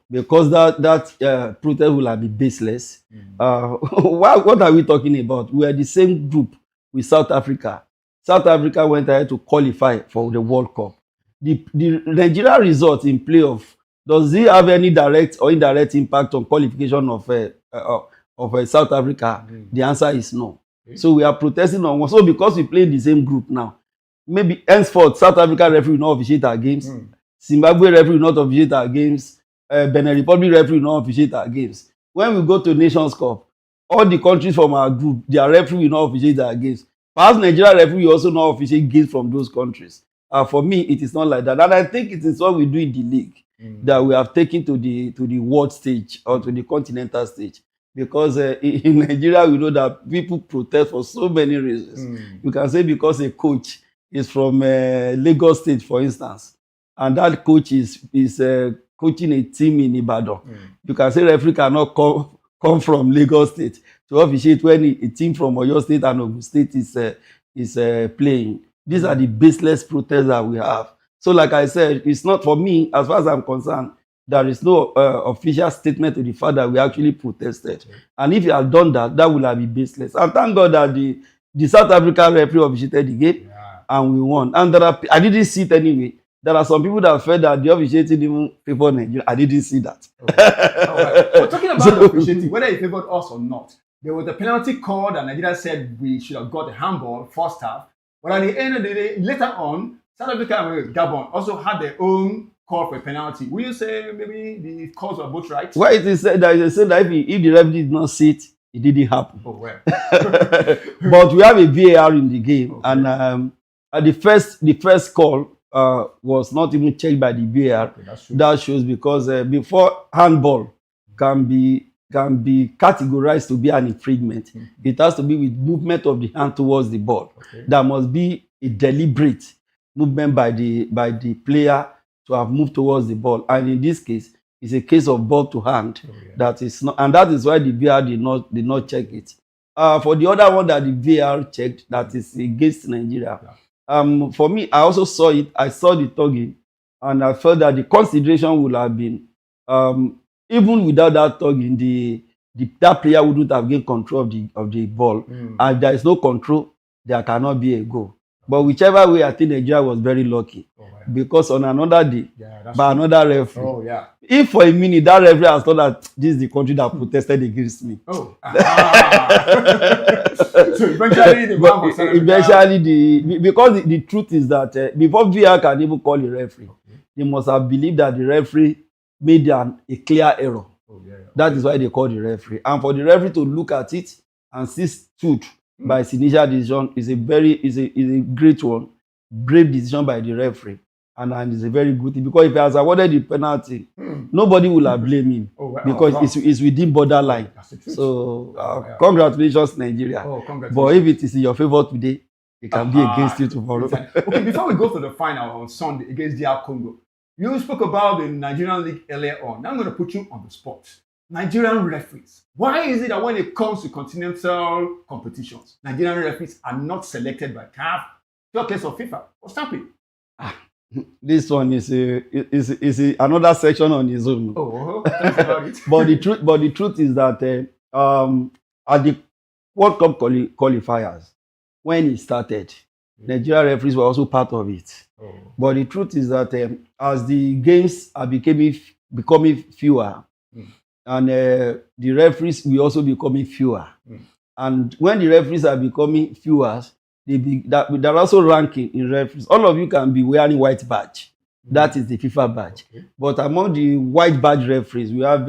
because that protest will have been baseless. What are we talking about? We are the same group with South Africa. South Africa went ahead to qualify for the World Cup. The Nigeria result in playoff, does it have any direct or indirect impact on qualification of South Africa? The answer is no. So we are protesting on one. So because we play in the same group now, maybe henceforth South Africa referee will not officiate our games. Zimbabwe referee will not officiate our games. Benin Republic referee will not officiate our games. When we go to Nations Cup, all the countries from our group, their referee will not officiate our games. Perhaps Nigeria referee will also not officiate games from those countries. For me, it is not like that. And I think it is what we do in the league that we have taken to the world stage or to the continental stage. Because in Nigeria, we know that people protest for so many reasons. You can say because a coach is from Lagos State, for instance, and that coach is coaching a team in Ibadan. You can say referee cannot come from Lagos State to officiate when a team from Oyo State and Ogun State is playing. These are the baseless protests that we have. So like I said, it's not, for me, as far as I'm concerned, there is no official statement to the fact that we actually protested. And if you have done that, that will have been baseless. And thank God that the South African referee officiated the game and we won. And I didn't see it anyway. There are some people that felt that the officiating even favored Nigeria. I didn't see that. We're talking about officiating, whether it favored us or not. There was a penalty call that Nigeria said we should have got a handball first half. But at the end of the day, later on, South Africa and Gabon also had their own call for a penalty. Will you say maybe the calls were both right? Well, it is said that if the referee did not see it, it didn't happen. Oh, well. But we have a VAR in the game, and the first call was not even checked by the VAR. That shows, because before handball can be categorized to be an infringement, it has to be with movement of the hand towards the ball. There must be a deliberate movement by the player to have moved towards the ball, and in this case, it's a case of ball to hand. That is not, and that is why the VAR did not check it. For the other one that the VAR checked, that is against Nigeria. For me, I also saw it. I saw the tugging, and I felt that the consideration would have been, even without that tugging, that player wouldn't have gained control of the ball. And if there is no control, there cannot be a goal. But whichever way, I think Nigeria was very lucky, because on another day, by another referee, if for a minute that referee has thought that this is the country that protested against me. So eventually, because the truth is that before VR can even call a referee, they must have believed that the referee made a clear error. That is why they call the referee. And for the referee to look at it and see stood by his initial decision is a great one, brave decision by the referee. And it's a very good thing, because if he has awarded the penalty, nobody will have blamed him, because it's within borderline. So congratulations, Nigeria. Congratulations. But if it is in your favor today, it can be against you tomorrow. Okay, before we go to the final on Sunday against DR Congo, you spoke about the Nigerian league earlier on. Now I'm going to put you on the spot. Nigerian referees. Why is it that when it comes to continental competitions, Nigerian referees are not selected by CAF, talkers of FIFA, or stamping? This one is another section on his own. Thanks about it. But the truth is that at the World Cup qualifiers, when it started, Nigerian referees were also part of it. But the truth is that as the games are becoming fewer, and the referees will also becoming fewer. And when the referees are becoming fewer, they're also ranking in referees. All of you can be wearing white badge. That is the FIFA badge. But among the white badge referees, we have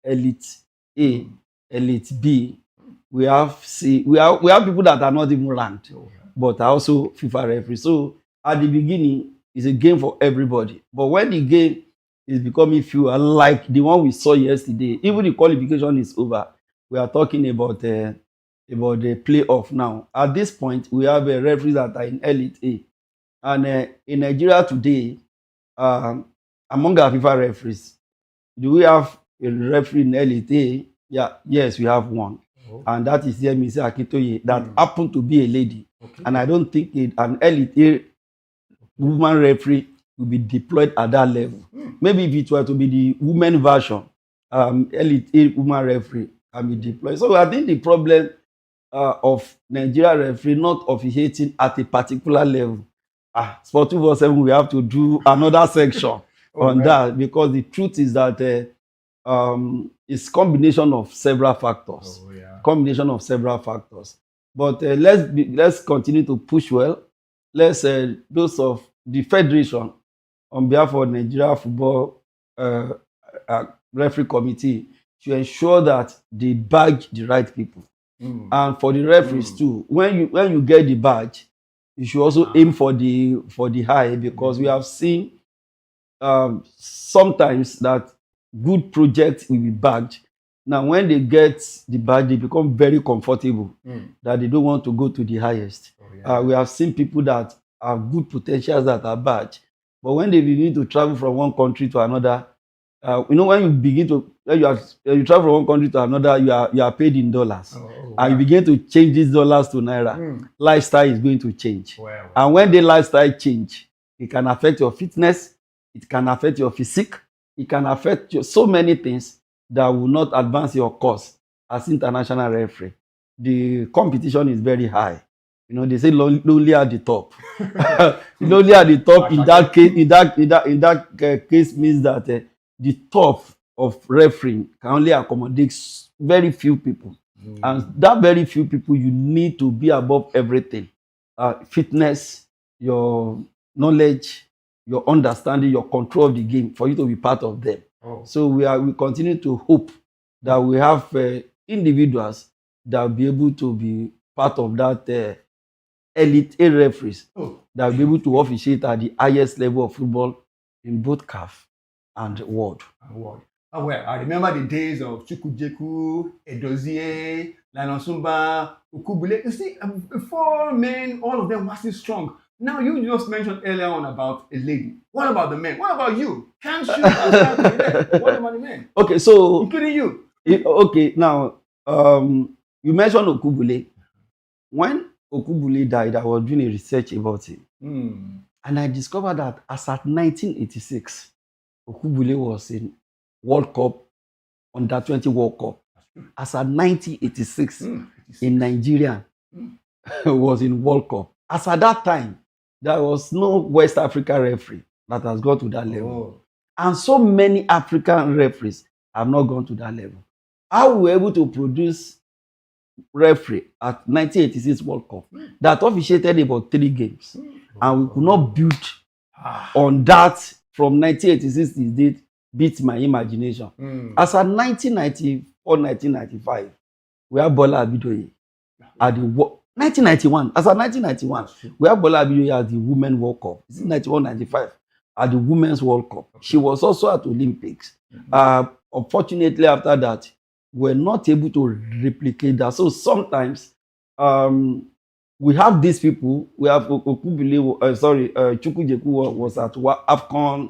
elite, A, Elite B, we have C, we have people that are not even ranked, but are also FIFA referees. So at the beginning, it's a game for everybody. But when the game is becoming fewer, like the one we saw yesterday, even the qualification is over, we are talking about the playoff now. At this point, we have a referees that are in Elite A. And in Nigeria today, among our FIFA referees, do we have a referee in Elite A? Yeah, yes, we have one. Oh. And that is Yemisi Akintoye, that happened to be a lady. Okay. And I don't think an Elite A woman referee will be deployed at that level. Maybe if it were to be the women version, Elite A woman referee can be deployed. So I think the problem of Nigeria referee not officiating at a particular level. Sport 247, we have to do another section on that, because the truth is that it's combination of several factors. Combination of several factors. But let's continue to push well. Let's those of the federation, on behalf of Nigeria Football Referee Committee, to ensure that they badge the right people. And for the referees too, when you get the badge, you should also aim for the high, because we have seen sometimes that good projects will be badged. Now, when they get the badge, they become very comfortable that they don't want to go to the highest. We have seen people that have good potentials that are badged, but when they begin to travel from one country to another, when you travel from one country to another, you are paid in dollars, and you begin to change these dollars to naira. Lifestyle is going to change, and when the lifestyle change, it can affect your fitness, it can affect your physique, it can affect so many things that will not advance your cause as international referee. The competition is very high. They say lonely at the top. Lonely at the top in that case means that the top of refereeing can only accommodate very few people. And that very few people, you need to be above everything. Fitness, your knowledge, your understanding, your control of the game, for you to be part of them. So we continue to hope that we have individuals that will be able to be part of that Elite A referees that will be able to officiate at the highest level of football in both CAF and world. Oh, well, I remember the days of Chukwujeku, Edozie, Lanosumba, Ukubule. You see, 4 men, all of them were still strong. Now, you just mentioned earlier on about a lady. What about the men? What about you? Can't shoot. What about the men? Okay, so... including you. Okay, now, you mentioned Okubule. When Okubule died, I was doing a research about him. And I discovered that as at 1986, Okubule was in World Cup, under 20 World Cup. As at 1986, in Nigeria, was in World Cup. As at that time, there was no West African referee that has gone to that level. And so many African referees have not gone to that level. How we were able to produce referee at 1986 World Cup that officiated about 3 games. And we could not build on that from 1986 to date, beat my imagination. As at 1994, 1995, we have Bola Abidoye at the 1991. As at 1991, we have Bola Abidoye at the Women's World Cup. It's 91, 95 at the Women's World Cup. She was also at Olympics. Unfortunately, after that, we're not able to replicate that. So sometimes we have these people. We have Chukwujeku was at AFCON.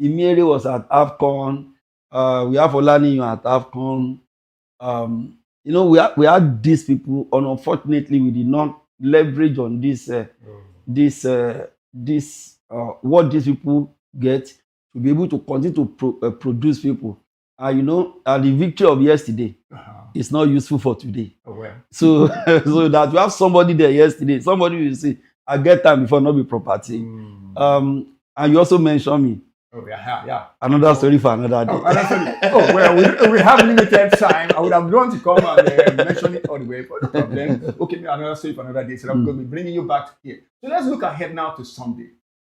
Imiere was at AFCON. We have Olaniyan at AFCON. We had these people, and unfortunately, we did not leverage on what these people get to be able to continue to produce people. The victory of yesterday is not useful for today. So that you have somebody there yesterday, somebody will say, I get time before not be property. And you also mentioned me. Another story for another day. We have limited time. I would have gone to come and mention it all the way, but the problem. Okay, another story for another day. So I'm going to be bringing you back here. So let's look ahead now to Sunday.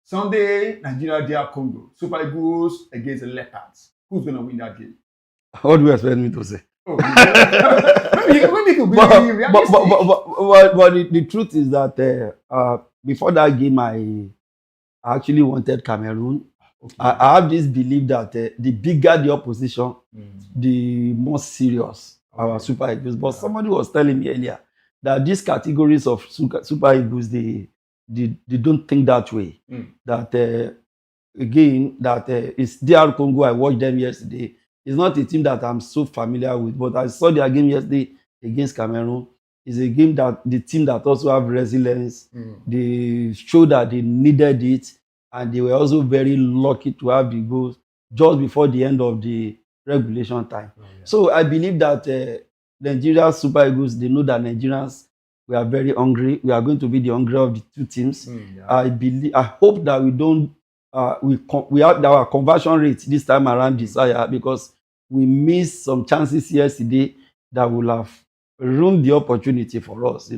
Sunday, Nigeria, DR Congo. Super Eagles against the Leopards. Who's going to win that game? What do you expect me to say? Maybe it could be realistic. But the truth is that before that game, I actually wanted Cameroon. Okay. I have this belief that the bigger the opposition, the more serious our Super Eagles. But somebody was telling me earlier that these categories of Super Eagles, they don't think that way. That again, that it's DR Congo. I watched them yesterday. It's not a team that I'm so familiar with, but I saw their game yesterday against Cameroon. It's a game that the team that also have resilience. They showed that they needed it, and they were also very lucky to have the goals just before the end of the regulation time. So I believe that Nigeria Super Eagles, they know that Nigerians, we are very hungry. We are going to be the hungry of the two teams. I hope that we don't. We have our conversion rate this time around desire, because we missed some chances yesterday that will have ruined the opportunity for us.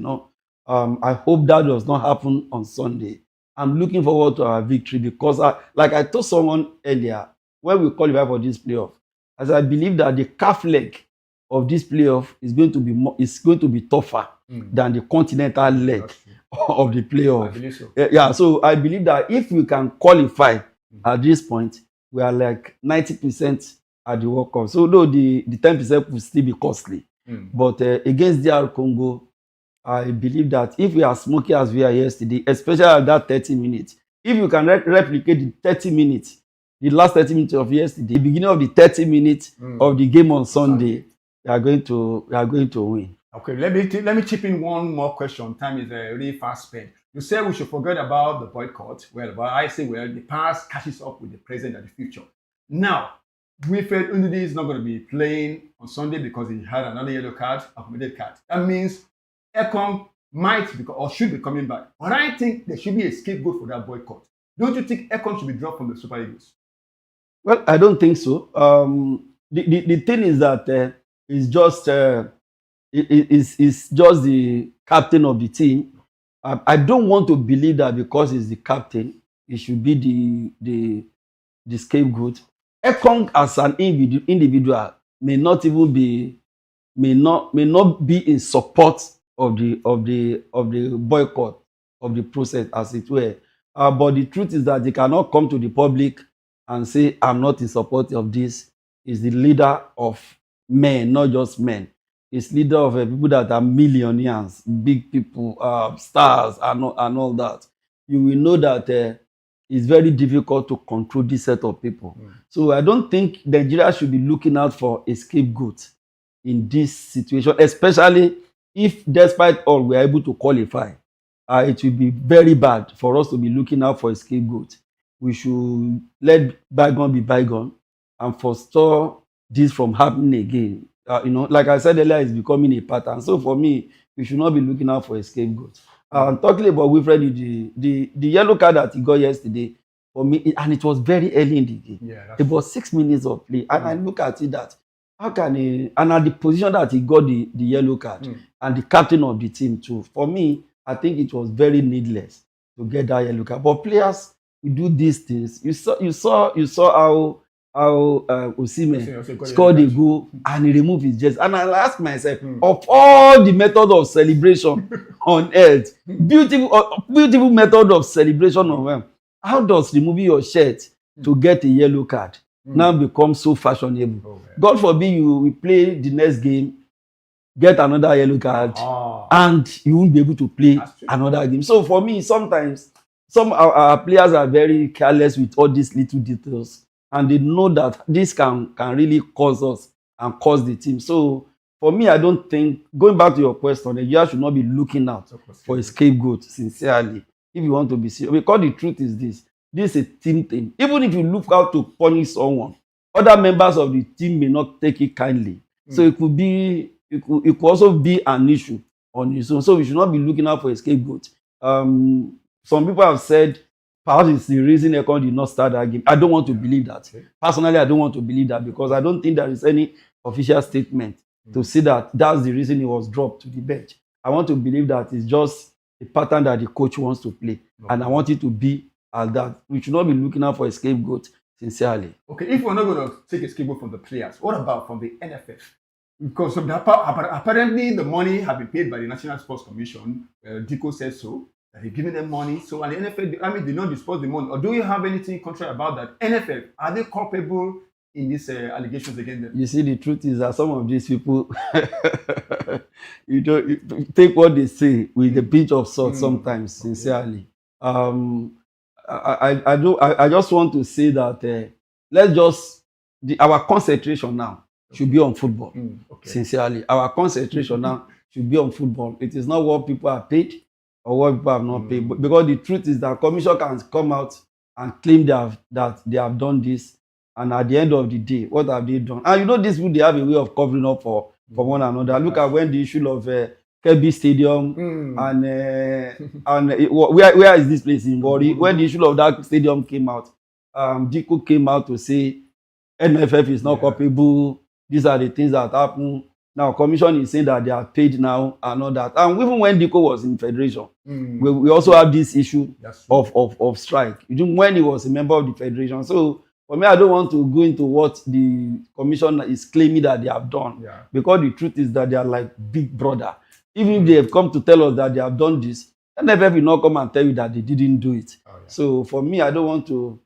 I hope that does not happen on Sunday. I'm looking forward to our victory, because like I told someone earlier, when we qualify for this playoff, as I believe that the calf leg of this playoff is going to be tougher than the continental leg of the playoff. I believe so. Yeah, so I believe that if we can qualify at this point, we are like 90% at the World Cup. So though the 10% will still be costly. But against DR Congo, I believe that if we are smoky as we are yesterday, especially at that 30 minutes, if you can replicate the 30 minutes, the last 30 minutes of yesterday, the beginning of the 30 minutes of the game on Sunday, we are going to win. Okay, let me chip in one more question. Time is really fast spent. You said we should forget about the boycott. Well, but I say, the past catches up with the present and the future. Now, Wilfred Ndidi is not going to be playing on Sunday because he had another yellow card, accommodated card. That means Ekong might be, or should be coming back. But I think there should be a scapegoat for that boycott. Don't you think Ekong should be dropped from the Super Eagles? Well, I don't think so. The thing is that it's just the captain of the team. I don't want to believe that because he's the captain, he should be the scapegoat. Ekong as an individual may not be in support of the boycott of the process, as it were. But the truth is that he cannot come to the public and say, I'm not in support of this. He's the leader of men, not just men. He's leader of people that are millionaires, big people, stars, and all that. You will know that it's very difficult to control this set of people. So I don't think Nigeria should be looking out for a scapegoat in this situation, especially if, despite all, we are able to qualify. It will be very bad for us to be looking out for a scapegoat. We should let bygone be bygone and forestall this from happening again. Like I said earlier, it's becoming a pattern. So for me, we should not be looking out for a scapegoat. Talking about Wilfred, the yellow card that he got yesterday, for me, and it was very early in the game. It was 6 minutes of play. And I look at it that, how can he, and at the position that he got the yellow card, and the captain of the team too, for me, I think it was very needless to get that yellow card. But players, we do these things. You saw how Osimhen scored a goal and he removed his jersey. And I asked myself, of all the methods of celebration on earth, beautiful method of celebration on earth, how does removing your shirt to get a yellow card now become so fashionable? God forbid you play the next game, get another yellow card, and you won't be able to play another game. So for me, sometimes some our players are very careless with all these little details, and they know that this can really cause us and cause the team. So for me, I don't think, going back to your question, you should not be looking out for a scapegoat, sincerely, if you want to be serious. Because the truth is this is a team thing. Even if you look out to punish someone, other members of the team may not take it kindly. So it could also be an issue on its own. So we should not be looking out for a scapegoat. Some people have said perhaps it's the reason Ekong did not start that game. I don't want to believe that. Personally, I don't want to believe that, because I don't think there is any official statement to say that that's the reason he was dropped to the bench. I want to believe that it's just a pattern that the coach wants to play. And I want it to be as that. We should not be looking out for a scapegoat, sincerely. Okay, if we're not going to take a scapegoat from the players, what about from the NFF? Because apparently the money have been paid by the National Sports Commission. Dico says so. That they're giving them money. So, and the NFL, I mean, they don't disperse the money. Or do you have anything contrary about that? NFL, are they culpable in these allegations against them? You see, the truth is that some of these people, you take what they say with a pinch of salt sometimes, sincerely. I just want to say that let's just, our concentration now should be on football. Sincerely, our concentration now should be on football. It is not what people are paid or what people have not paid. Because the truth is that commission can come out and claim that they have done this. And at the end of the day, what have they done? And you know, these people, they have a way of covering up for one another. Look at when the issue of Kirby Stadium and where is this place in Warri? When the issue of that stadium came out, Diko came out to say NFF is not culpable. These are the things that happen. Now, commission is saying that they are paid now and all that. And even when Diko was in federation, we also have this issue of strike. Even when he was a member of the federation. So, for me, I don't want to go into what the commission is claiming that they have done. Because the truth is that they are like big brother. Even if they have come to tell us that they have done this, NFF will not come and tell you that they didn't do it. So, for me, I don't want to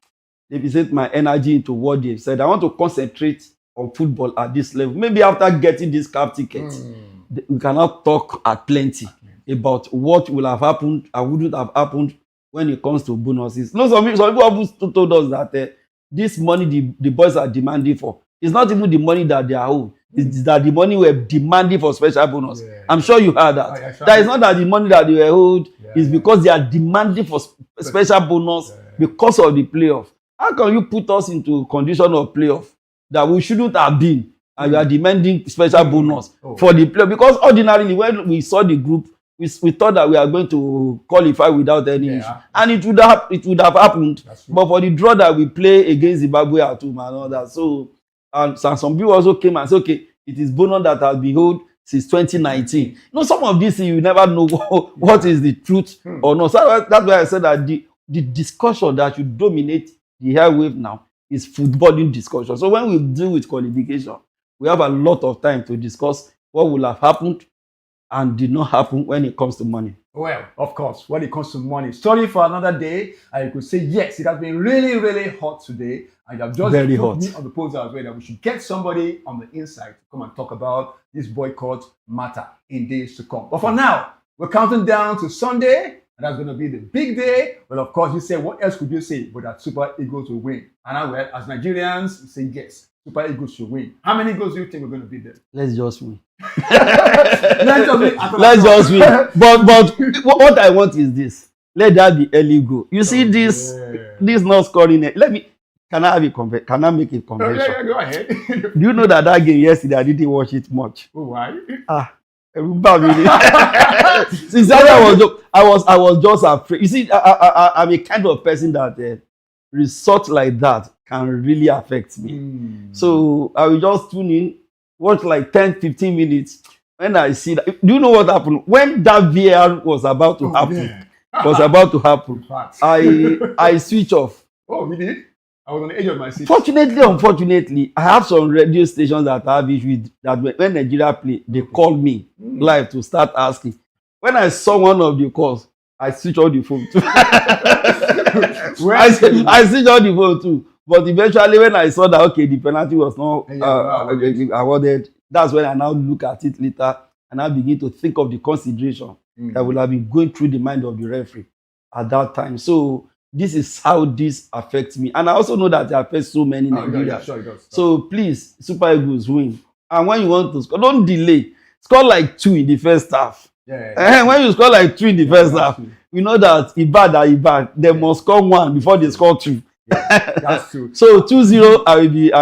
deposit my energy into what they've said. I want to concentrate on football at this level. Maybe after getting this cap ticket, we cannot talk at plenty about what will have happened and wouldn't have happened when it comes to bonuses. No, some people have told us that this money the boys are demanding for, it's not even the money that they are owed. It's that the money we're demanding for special bonus. I'm sure you heard that. That is not that the money that they were owed is because they are demanding for special bonus because of the playoff. How can you put us into condition of playoff that we shouldn't have been, and you are demanding special bonus for the player? Because ordinarily, when we saw the group, we thought that we are going to qualify without any issue, and it would have happened. But for the draw that we play against Zimbabwe at home and all that, so and some people also came and said, okay, it is bonus that has been held since 2019. You know, some of these things you never know what is the truth or not. So that's why I said that the discussion that should dominate the airwave now is footballing discussion. So when we deal with qualification, we have a lot of time to discuss what will have happened and did not happen when it comes to money. Well, of course, when it comes to money, sorry for another day. I could say yes, it has been really, really hot today. And you have just very put hot me on the poster as well that we should get somebody on the inside to come and talk about this boycott matter in days to come. But for now, we're counting down to Sunday. And that's going to be the big day. Well, of course, you say, what else could you say but that Super Eagles will win? And I will, as Nigerians, we say yes, Super Eagles should win. How many goals do you think we're going to be there? Let's just win. Let's just win. But what I want is this. Let that be early goal. You see this not scoring. Can I make a conversion? Yeah, go ahead. Do you know that game yesterday, I didn't watch it much? Oh, why? Sincerely, I was just afraid. You see, I'm a kind of person that result like that can really affect me. So I will just tune in, watch like 10-15 minutes. When I see that, do you know what happened? When that VR was about to happen, I switch off. Oh, we did? I was on the edge of my seat. Fortunately, unfortunately, I have some radio stations that have issues that when Nigeria play, they call me live to start asking. When I saw one of the calls, I switched on the phone too. I switched on the phone too. But eventually, when I saw that, okay, the penalty was not awarded, that's when I now look at it later and I begin to think of the consideration that will have been going through the mind of the referee at that time. So, this is how this affects me. And I also know that it affects so many Nigerians. Yeah, sure it does. So please, Super Eagles win. And when you want to score, don't delay. Score like 2 in the first half. When you score like 2 in the first half, you know that Ibad, they must score 1 before they score 2. That's true. So 2-0, I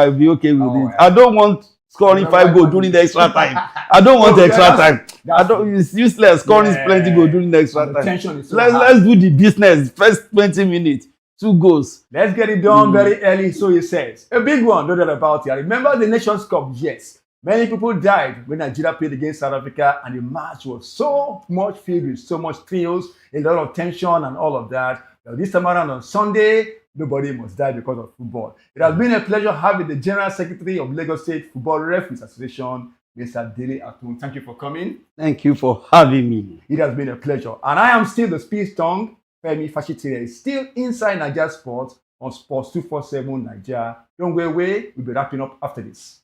will be okay with it. I don't want scoring 5 goals during the extra time. I don't want extra time. It's useless. Scoring plenty goals during the extra time. Let's do the business. First 20 minutes, 2 goals. Let's get it done very early, so he says. A big one, no doubt about it. I remember the Nations Cup, yes. Many people died when Nigeria played against South Africa, and the match was so much filled with so much thrills, a lot of tension and all of that. Now, this time around on Sunday, nobody must die because of football. It has been a pleasure having the General Secretary of Lagos State Football Referees Association, Mr. Dele Atun. Thank you for coming. Thank you for having me. It has been a pleasure. And I am still the speed tongue. Femi Fashitire is still inside Naija Sports on Sports 247 Naija. Don't go away. We'll be wrapping up after this.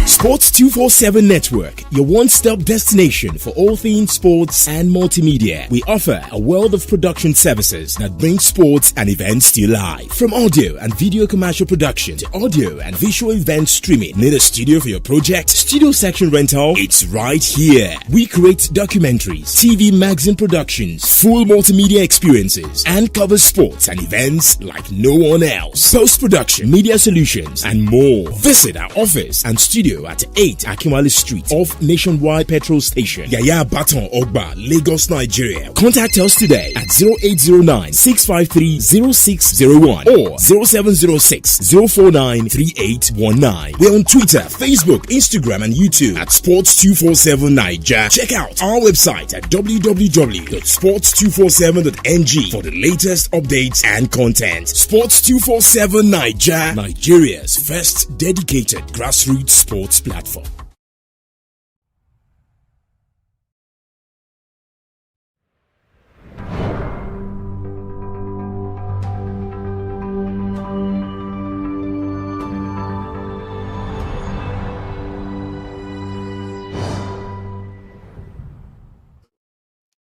Sports 247 Network, your one-stop destination for all things sports and multimedia. We offer a world of production services that bring sports and events to you live. From audio and video commercial production to audio and visual event streaming. Need a studio for your project? Studio section rental? It's right here. We create documentaries, TV magazine productions, full multimedia experiences, and cover sports and events like no one else. Post-production, media solutions, and more. Visit our office and studio at 8 Akinwale Street off Nationwide Petrol Station, Yaya Baton Ogba, Lagos, Nigeria. Contact us today at 0809-653-0601 or 0706-049-3819. We're on Twitter, Facebook, Instagram, and YouTube at Sports247 Naija. Check out our website at www.sports247.ng for the latest updates and content. Sports247 Naija, Nigeria's first dedicated grassroots sports platform.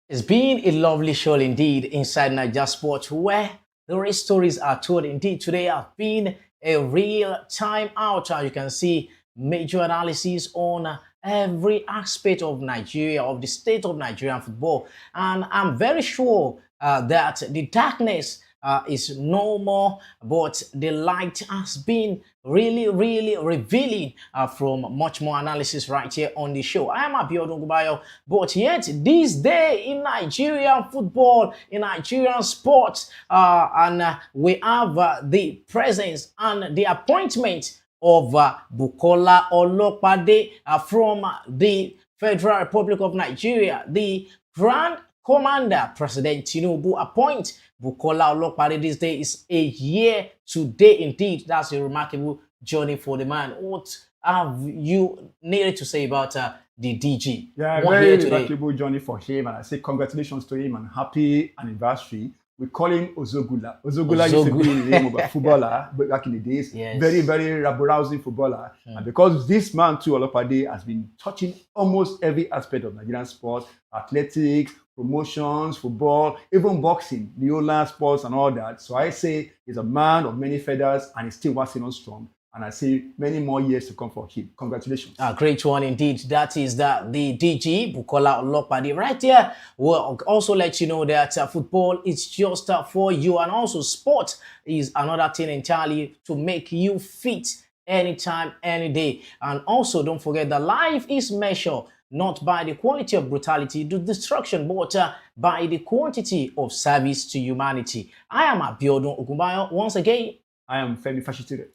It's been a lovely show indeed inside Naija Sports, where the race stories are told. Indeed, today has been a real time out. As you can see, major analysis on every aspect of Nigeria, of the state of Nigerian football. And I'm very sure that the darkness is no more, but the light has been really revealing from much more analysis right here on the show. I am Abiodun Gubayo, but yet this day in Nigerian football, in Nigerian sports, and we have the presence and the appointment of Bukola Olopade from the Federal Republic of Nigeria. The Grand Commander, President Tinubu, appoint Bukola Olopade this day. Is a year today indeed. That's a remarkable journey for the man. What have you needed to say about the DG? Yeah, very remarkable journey for him, and I say congratulations to him and happy anniversary. We call him Ozogula. Ozogula used to be the name of a footballer back in the days. Yes. Very rabble-rousing footballer. And because this man too, Olopade, has been touching almost every aspect of Nigerian sports, athletics, promotions, football, even boxing, Neola sports and all that. So I say he's a man of many feathers and he's still waxing on strong. And I see many more years to come for him. Congratulations. A great one indeed. That is the DG, Bukola Olopade. Right here, we'll also let you know that football is just for you. And also sport is another thing entirely to make you fit anytime, any day. And also don't forget that life is measured not by the quality of brutality to destruction, but by the quantity of service to humanity. I am Abiodun Ogunbayo. Once again, I am Femi Fashitire.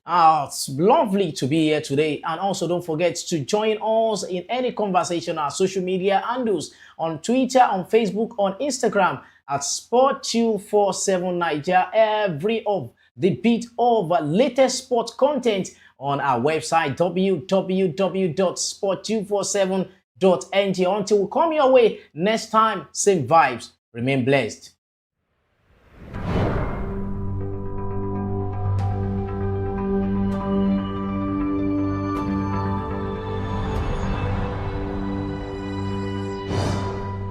It's lovely to be here today. And also don't forget to join us in any conversation on our social media handles on Twitter, on Facebook, on Instagram at Sport247 Naija. Every of the bit of latest sport content on our website www.sport247.ng. Until we come your way next time, same vibes. Remain blessed.